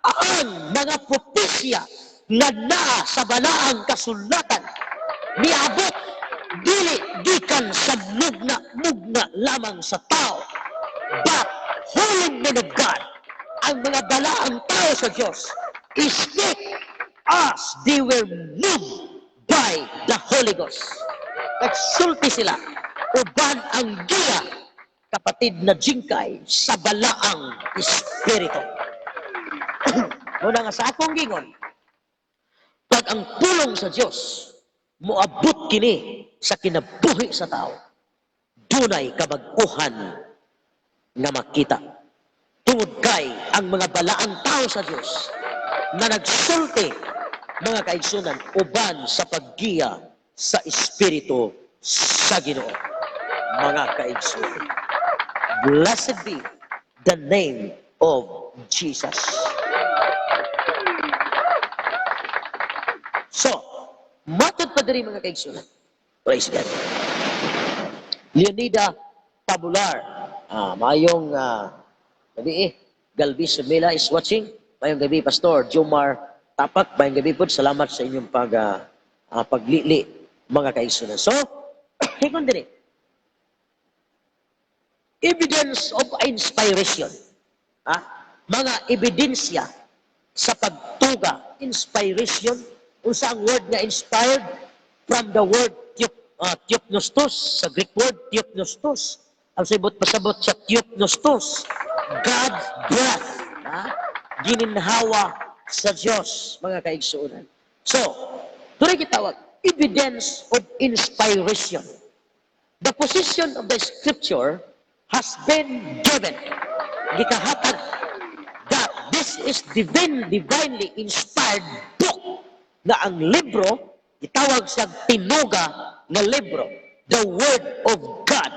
ang mga propesya na naa sa balaang kasulatan, niabot, dili gikan sa mugna lamang sa tao, but holy men of God ang mga balaang tao sa Diyos speak as they were moved by the Holy Ghost. Nagsulti sila, uban ang giya, kapatid na jingkay, sa balaang espiritu. Muna nga sa akong gingon, pag ang pulong sa Diyos, moabot kini sa kinabuhi sa tao, dunay kabag-uhan nga makita. Tungod kay ang mga balaang tao sa Diyos na nagsulti, mga kaigsunan, uban sa paggiya sa Espiritu sa Ginoo. Mga kaigsunan, blessed be the name of Jesus. So, matod pa diri mga kaigsunan. Praise God. Leonida Tabular, mayong gabi Galvis Sumila is watching. Mayong gabi, Pastor Jomar Tapak. Mayong gabi po, salamat sa inyong paglili, mga kaigsunan. So, hikon din evidence of inspiration. Mga ebidensya sa pagtuga, inspiration, unsa ang word nga inspired from the word theopnostos, sa Greek word theopnostos. Ang pasabot sa theopnostos, God's breath, gininhawa sa Diyos, mga kaigsuunan. So, doon kitawag, evidence of inspiration. The position of the Scripture has been given, gikahatag, that this is divinely inspired book, na ang libro, itawag sa tinuga na libro, the Word of God.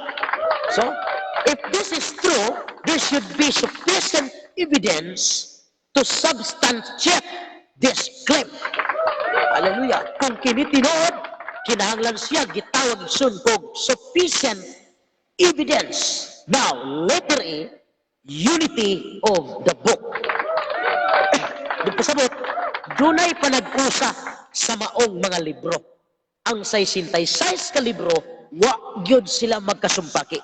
So, if this is true, there should be sufficient evidence to substantiate this claim. Hallelujah. Kung kinitinood, kinahanglan siya gitawag sunkog sufficient evidence. Now, letter A, unity of the book. Nagpasabot, dunay panag-usa sa maong mga libro. Ang 66 ka libro, wa gyud sila magkasumpaki.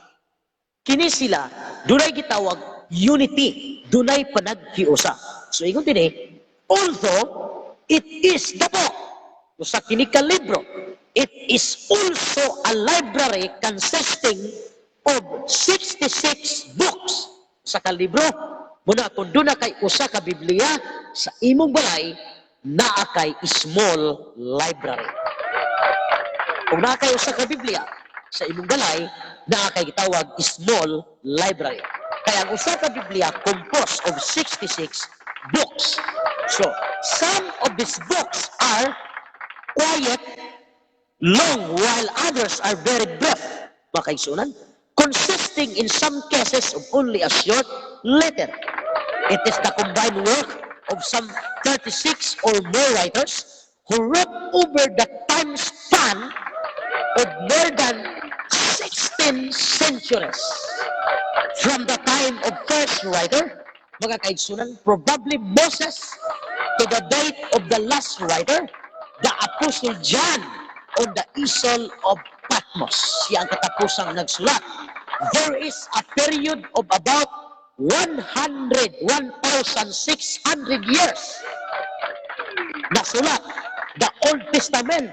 Kini sila, dunay gitawag unity, dunay panaghiusa. So, ingon din although it is the book, sa kini ka libro, it is also a library consisting of 66 books. Sa kalibro, muna kung doon na kay usa ka Biblia, sa imong balay, naa kay small library. Kung naa kay usa ka Biblia, sa imong balay, naa kay gitawag small library. Kaya ang usa ka Biblia composed of 66 books. So, some of these books are quiet, long, while others are very brief. Makaisunan, consisting in some cases of only a short letter. It is the combined work of some 36 or more writers who wrote over the time span of more than 16 centuries. From the time of first writer, mga kaigsunan, probably Moses, to the date of the last writer, the Apostle John, on the Isle of Patmos. Siya ang katapusang nagsulat. There is a period of about 1,600 years nasulat the Old Testament,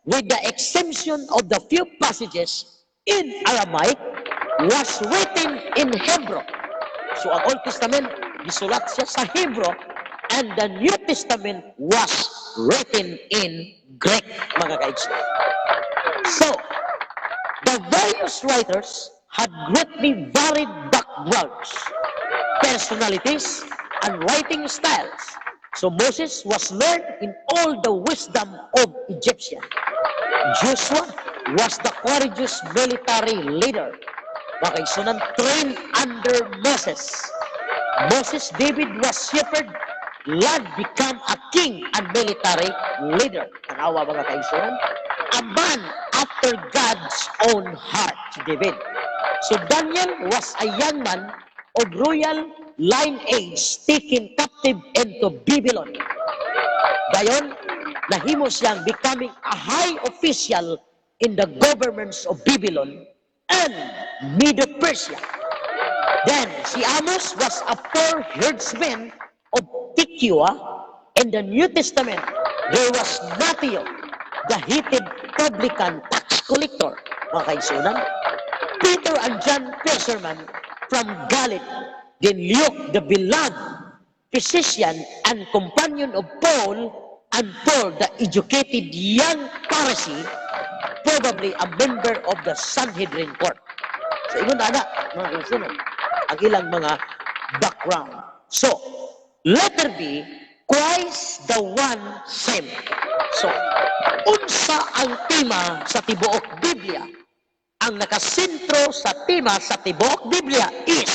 with the exemption of the few passages in Aramaic, was written in Hebrew. So ang Old Testament, gisulat siya sa Hebrew, and the New Testament was written in Greek, mga kaigsunan. So, the various writers had greatly varied backgrounds, personalities, and writing styles. So Moses was learned in all the wisdom of Egyptian. Joshua was the courageous military leader, mga kaigsunan, trained under Moses. David was shepherd, lad become a king and military leader. Tanawa, mga kaigsunan, a man after God's own heart, David. So Daniel was a young man of royal lineage taken captive into Babylon. Gayon, nahimo siyang becoming a high official in the governments of Babylon and Medo-Persia. Then, si Amos was a poor herdsman of Tekoa. In the New Testament, there was Matthew, the hated publican tax collector. Mga kaigsunan, Peter and John fisherman from Galilee. Then Luke, the beloved physician and companion of Paul, and Paul, the educated young Pharisee, probably a member of the Sanhedrin court. So, ingon na mga kaigsunan, ang ilang mga background. So, letter B, Christ the one same. So, unsa ang tema sa tibuok Biblia? Ang nakasentro sa tema sa tibuok Biblia is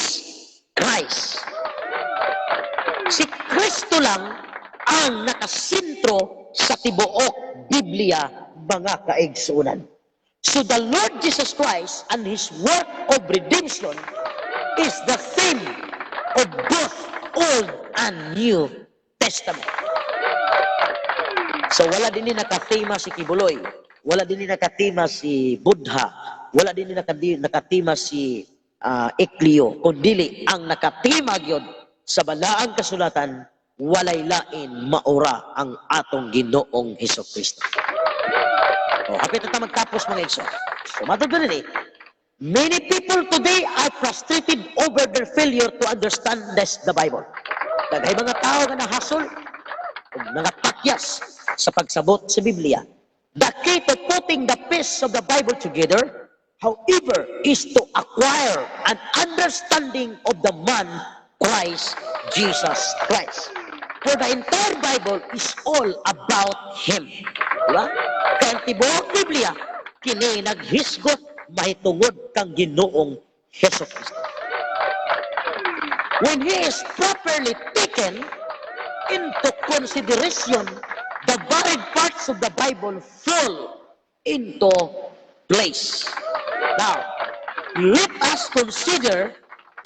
Christ. Si Kristo lang ang nakasentro sa tibuok Biblia, mga kaigsunan. So the Lord Jesus Christ and His work of redemption is the theme of both Old and New Testament. So wala din ni nakatema si Kibuloy, wala din ni nakatema si Buddha, wala din ni nakatema si Ekleo, kundi ang nakatema gyud sa balaang kasulatan, walay lain maura ang atong Ginoong Hesukristo. O, hapit na magtapos mga igsoon. So matod ni, many people today are frustrated over their failure to understand the Bible. Daghay mga tao nga nahasol ug nangapakyas sa pagsabot sa Biblia. The key to putting the piece of the Bible together, however, is to acquire an understanding of the man Christ Jesus Christ. For the entire Bible is all about Him. Diba? Kaya ang tibuok Biblia, kini naghisgot mahitungod kang Ginoong Hesukristo. When He is properly taken into consideration, the varied parts of the Bible fall into place. Now, let us consider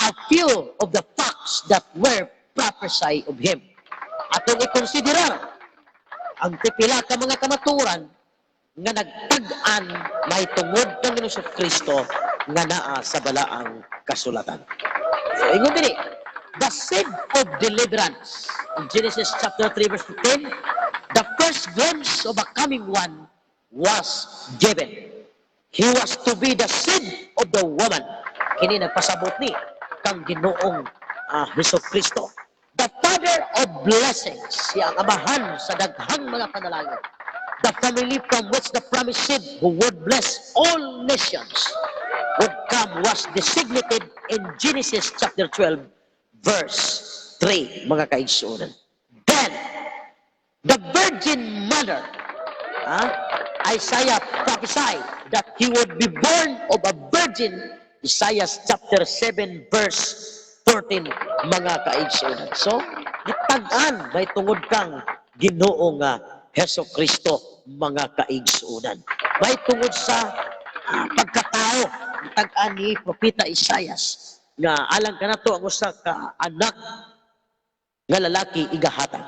a few of the facts that were prophesied of Him. Atong ikonsidera ang pipila ka mga kamaturan nga nagtag-an mahitungod kang Ginoong Kristo nga naa sa balaang kasulatan. So, ingon dili, the seed of deliverance. In Genesis chapter 3 verse 15, the first glimpse of a coming one was given. He was to be the seed of the woman. Kini nagpasabot ni kang Ginoong Hesukristo. The father of blessings, siya ang amahan sa daghang mga panalangin. The family from which the promised seed who would bless all nations would come was designated in Genesis chapter 12 verse 3, mga kaigsunan. Then, the virgin mother, Isaiah prophesied that he would be born of a virgin, Isaiah chapter 7 verse 14, mga kaigsunan. So, gitag-an may tungod kang Ginoong Hesukristo, mga kaigsunan. May tungod sa pagkatao, gitag-an ni Propeta Isaias, nga alang ka na to ang usa ka anak nga lalaki igahatag.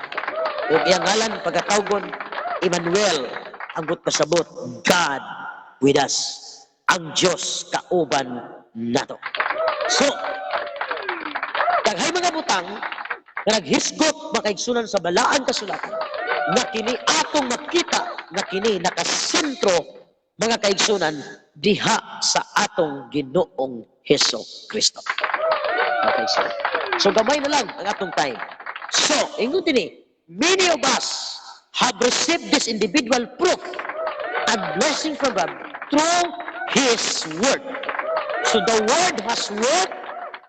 O iyang ngalan pagkatawgon Emmanuel, ang pasabot, God with us, ang Diyos kauban nato. So, daghay mga butang nga naghisgot makaigsunan sa balaan kasulatan na kini atong makita na kini nakasentro, mga kaigsunan, diha sa atong Ginoong Hesukristo. Okay, so gamay na lang ang atong time. So, ingon din many of us have received this individual proof and blessing from God through His Word. So the Word has worked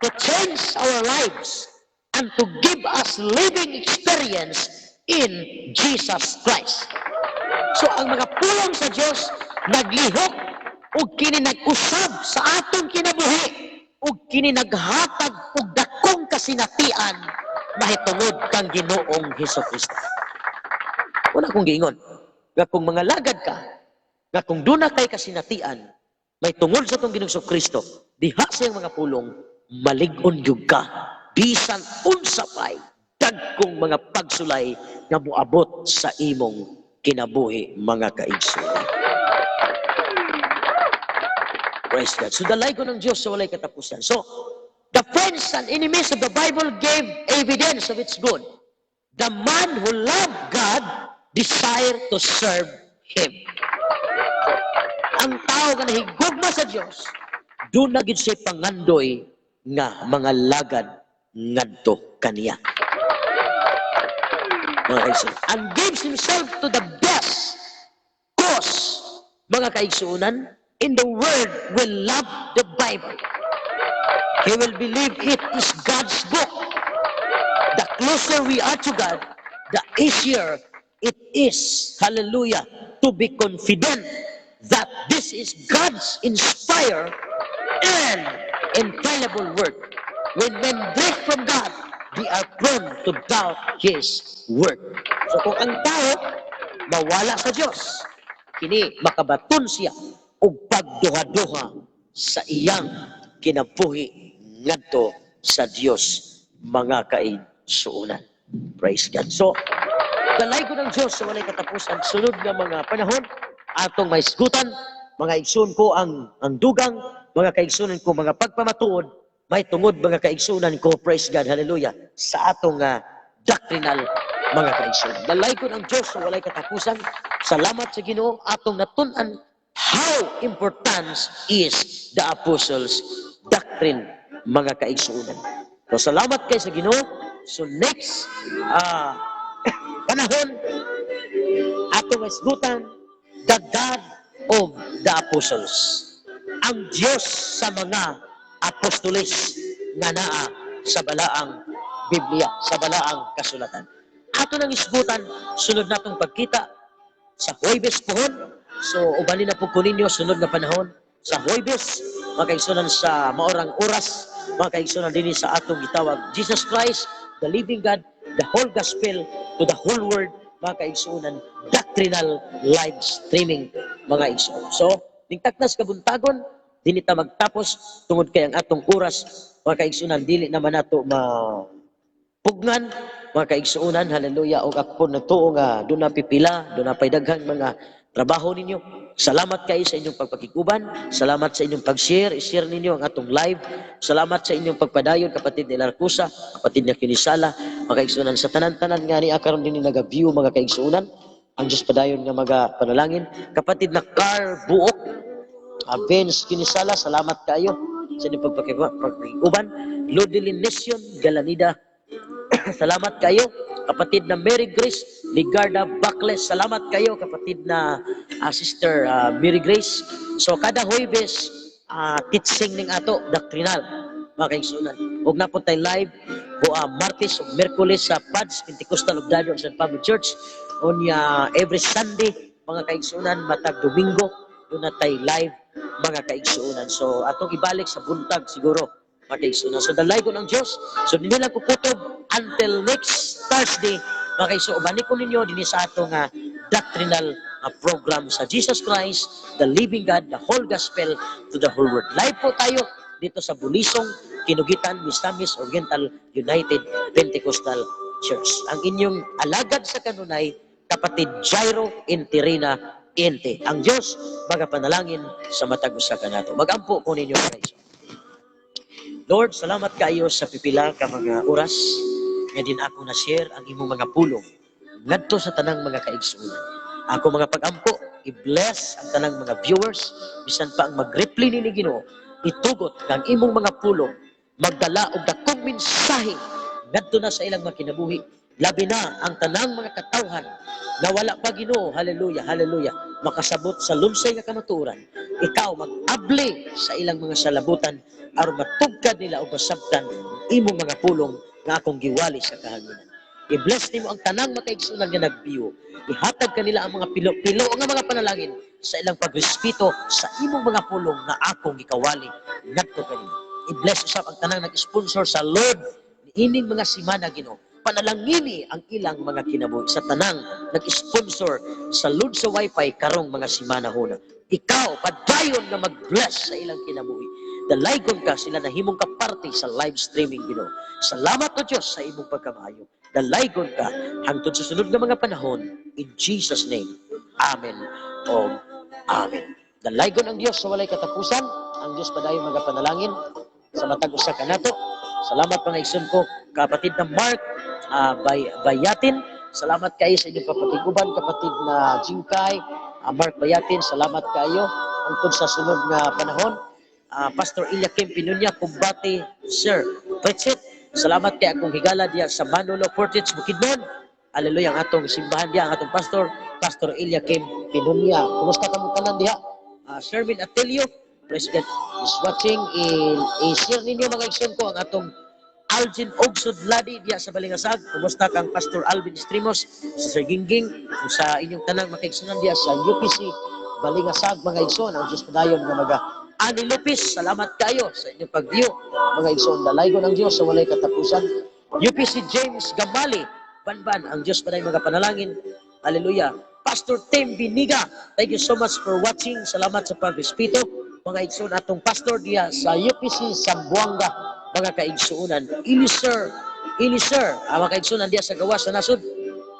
to change our lives and to give us living experience in Jesus Christ. So ang mga pulong sa Diyos naglihok ug kini nag-usab sa atong kinabuhi ug kini naghatag og dakong kasinatian mahitungod kang Ginoong Hesukristo. Wala kong giingon nga kung mga lagad ka, nga kung duna kay kasinatian may tungod sa itong Ginoong Hesukristo, diha siyang mga pulong, malig-on gyud ka bisan unsa pay dagkong mga pagsulay nga moabot sa imong kinabuhi, mga kaigsunan. Praise God. So dalay ko ng Diyos sa walay katapusan. So, the The friends and enemies of the Bible gave evidence of its good. The man who loved God desired to serve Him. Ang tao nga nahigugma sa Dios, doon na gid siya pangandoy nga mga lagad ngadto kaniya. Mga kaigsunan, and gives himself to the best cause, mga kaigsunan, in the world will love the Bible. He will believe it is God's book. The closer we are to God, the easier it is, hallelujah, to be confident that this is God's inspired and infallible word. When men drift from God, they are prone to doubt His word. So kung ang tao mawala sa Diyos, kini makabaton siya og pagduha-duha sa iyang kinabuhi ngadto sa Dios, mga kaigsuonan. Praise God. So, dalay ko ng Diyos sa walay katapusan, sunod nga mga panahon, atong may isgutan, mga igsoon ko ang dugang, mga kaigsunan ko, mga pagpamatuod, may tungod mga kaigsunan ko, praise God, hallelujah, sa atong doctrinal mga kaigsunan. Dalay ko ng Diyos sa walay katapusan, salamat sa Ginoo, atong natun-an how important is the apostles' doctrine, mga kaigsunan. So, salamat kayo sa Ginoo. So, next panahon, atong isgutan, the God of the apostles. Ang Diyos sa mga apostoles nga naa sa balaang Biblia, sa balaang kasulatan. Ato nang isgutan, sunod natong pagkita sa Huwebes pohon. So, ubalin na po ko ninyo, sunod na panahon. Sa Huwebes, mga kaigsunan sa maorang oras, mga kaigsunan din sa atong gitawag Jesus Christ, the living God, the whole gospel to the whole world, mga kaigsunan, doctrinal live streaming, mga kaigsunan. So, tingtaknas kabuntagon, dili ta magtapos tungod kay ang atong oras, mga kaigsunan, dili naman nato pugnan, mga kaigsuunan, hallelujah, o ako na to nga doon na pipila, doon na paidaghang mga trabaho ninyo. Salamat kayo sa inyong pagpakikuban, salamat sa inyong pag-share, i-share ninyo ang atong live, salamat sa inyong pagpadayon, kapatid ni Larcusa, kapatid ni Kinisala, mga kaigsuunan, sa tanan-tanan nga ni akaron din nag-view, mga kaigsuunan, ang Diyos padayon nga mga panalangin, kapatid na Carl Buok, Vince Kinisala, salamat kayo sa inyong pagpakikuban, Lodelin Nation, Galanida, salamat kayo, kapatid na Mary Grace Ligarda Bacles, salamat kayo, kapatid na Sister Mary Grace. So kada Huwebes, teaching ning ato doctrinal, mga kaigsunan. Ug na po tayo live Martes ug Miyerkules sa PADS Pentecostal of Dadon San Pablo Church. Unya every Sunday, mga kaigsunan, matag Domingo, doon na tayo live, mga kaigsunan. So atong ibalik sa buntag siguro, mga kaigsunan. So dalay ko ng Diyos. So nila ko kutob until next Thursday, mga kaigsunan. Ubani ko ninyo din sa atong doctrinal program sa Jesus Christ, the living God, the whole gospel to the whole world. Live po tayo dito sa Bulisong, Kinugitan, Mistamis Oriental United Pentecostal Church. Ang inyong alagad sa kanunay, kapatid Jairo Intirina Ente. Ang Diyos, magapanalangin sa matag usa kanato. Magampo ko ninyo, Christ. Lord, salamat kayo sa pipila ka mga oras nga din ako na-share ang imong mga pulong ngadto sa tanang mga kaigsuonan. Ako mga pag-ampo, i-bless ang tanang mga viewers, bisan pa ang mag-reply ni Ginoo, itugot ang imong mga pulong, magdala og dakong mensahe ngadto na sa ilang mga kinabuhi, labi na ang tanang mga katawhan na wala pa Ginoo, hallelujah, hallelujah, makasabot sa lunsay nga kamatuoran. Ikaw mag-abli sa ilang mga salabutan aron matugkad nila o masabtan imong mga pulong nga akong giwali sa kahanginan. I-bless nimo ang tanang makaigsunan nga nagbiyo. Ihatag kanila ang mga pilo-pilo nga mga panalangin sa ilang pagrespeto sa imong mga pulong nga akong gikawali ngadto kanila. I-bless usab ang tanang nag-sponsor sa Lord ining mga simana, Ginoo. Panalangini ang ilang mga kinabuhi sa tanang nag-sponsor sa Lord sa Wi-Fi karong mga simana huna. Ikaw padayon nga mag-bless sa ilang kinabuhi. Dalaygon ka sila na himong kaparte sa live streaming, Ginoo. Salamat o Diyos sa imong pagkamayo. Dalaygon ka hangtod sa sunod nga mga panahon. In Jesus' name, Amen o Amen. Dalaygon ang Diyos sa walay katapusan. Ang Diyos padayon mga panalangin sa matag usa kanato. Salamat mga igsoon ko, kapatid na Mark Bayatin. Salamat kayo sa inyong papatiguban, kapatid na Jingkay, Mark Bayatin. Salamat kayo angkod sa sunod nga panahon. Pastor Eliakim Pinunya, Kumbati, Sir Pritchett. Salamat kay akong higala diya sa Manolo Portage, Bukidnon. Hallelujah, ang atong simbahan diya, ang atong Pastor Eliakim Pinunya. Kumusta ka mo tanan diya? Sherwin Atelio, President is watching. I-share ninyo mga igsoon ko ang atong Algin Ogsud Ladi diya sa Balingasag. Kumusta kang Pastor Alvin Estrimos, sa Sir Gingging, sa inyong tanang makaigsunan diya sa UPC Balingasag mga igsoon. Ang Diyos padayon nga mga Ani Lopez, salamat kayo sa inyong pag-view mga igsoon. Dalaygon ang Diyos sa walay katapusan. UPC James Gamali, Banban, ang Diyos padayon mga panalangin. Hallelujah. Pastor Tim Biniga, thank you so much for watching. Salamat sa pag-respito mga igsoon. Atong pastor diya sa UPC Sambuanga mga kaigsuunan. Ilisir, mga kaigsuunan diya sa gawas sa nasod.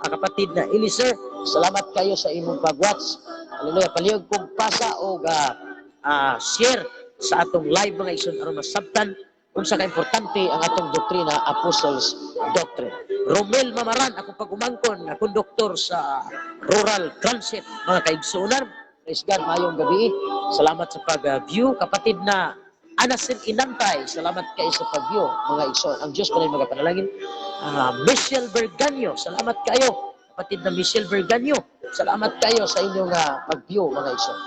Kapatid na Ilisir, salamat kayo sa imong pag-watch. Hallelujah. Palihog kong pasa o share sa atong live mga igsoon aron masabtan kung sa ka-importante ang atong doktrina, Apostles Doctrine. Romel Mamaran, akong pag-umangkon na konduktor sa Rural Transit mga kaigsuunan. Praise God, mayong gabi. Salamat sa pag-view. Kapatid na Anasin Inantay, salamat kayo sa pag-view mga igsoon. Ang Diyos pala yung mga panalangin. Michelle Berganyo, salamat kayo. Kapatid na Michelle Berganyo, salamat kayo sa inyong pag-view mga igsoon.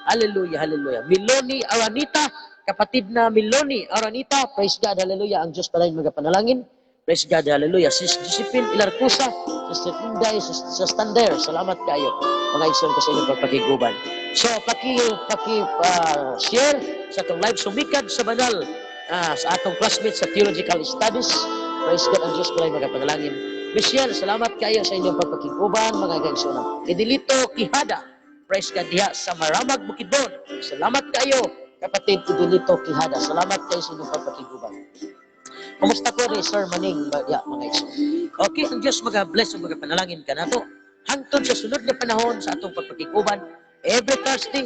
Hallelujah, hallelujah. Miloni Aranita, kapatid na Miloni Aranita, praise God, hallelujah. Ang Diyos pala yung mga panalangin. Praise God, hallelujah. Sis Josephine Ilarcusa, Sister Inday, Sister Stander, salamat kayo mga igsoon ko sa inyong pagpakiguban. So, share sa itong live sumikad sa banal sa atong classmates sa Theological Studies. Praise God, ang Diyos pala yung mga panalangin. Michelle, salamat kayo sa inyong pagpakiguban mga igsoon. Idilito Quijada, praise God diha sa Maramag, Bukidnon. Salamat kayo, kapatid Idilito Quijada. Salamat kayo sa inyong pagpakiguban. Kumusta ko ni Sir Maning mga igsoon? Okay, ang Diyos mag-bless ang mga panalangin ka na to. Hangtod sa sunod na panahon sa atong pagpakiguban, every Thursday,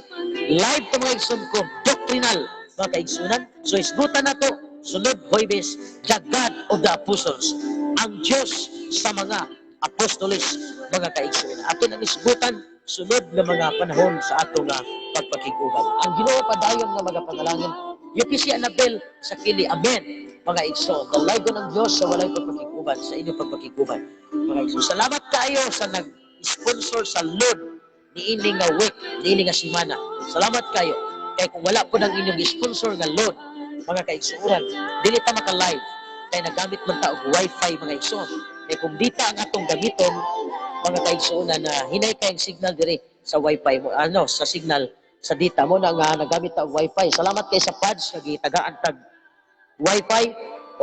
live to mga igsoon ko, doctrinal mga kaigsunan. So isgutan na to, sunod Huwebes, the God of the Apostles, ang Diyos sa mga apostoles mga kaigsunan. Ato nang isgutan, sunod na mga panahon sa atong pagpakiguban. Ang Ginoo padayon nga mga panalangin, UPC Annabel sa kili, amen mga igsoon. Dalaygon ng Diyos sa walay pagpakiguban, sa inyong pagpakiguban mga igsoon. Salamat kayo sa nag-sponsor sa Lord niini nga week, niini nga semana. Salamat kayo. Kaya kung wala po ng inyong sponsor nga Lord, mga kaigsuunan, dili ta maka-live. Kaya nagamit man ta og wifi mga igsoon. Kaya kung dita ang atong gamiton, mga kaigsuunan na hinay kayong signal diri sa wifi mo, sa signal sa data mo na nga nagamit ta og wifi. Salamat kay sa pads nga gitagaan tag wifi.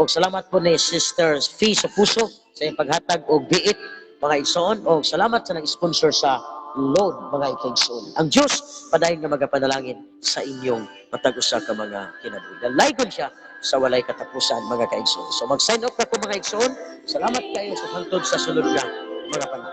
O salamat po ni Sister Fee sa puso sa iyong paghatag og biit mga igsoon. O salamat sa nag-sponsor sa Lord mga igsoon. Ang Diyos padayon nga magapanalangin sa inyong matag-usa ka mga kinabuhi. Dalaygon siya sa walay katapusan mga kaigsoon. So mag-sign up na po mga igsoon. Salamat kayo sa hangtod sa sunod na mga panahon.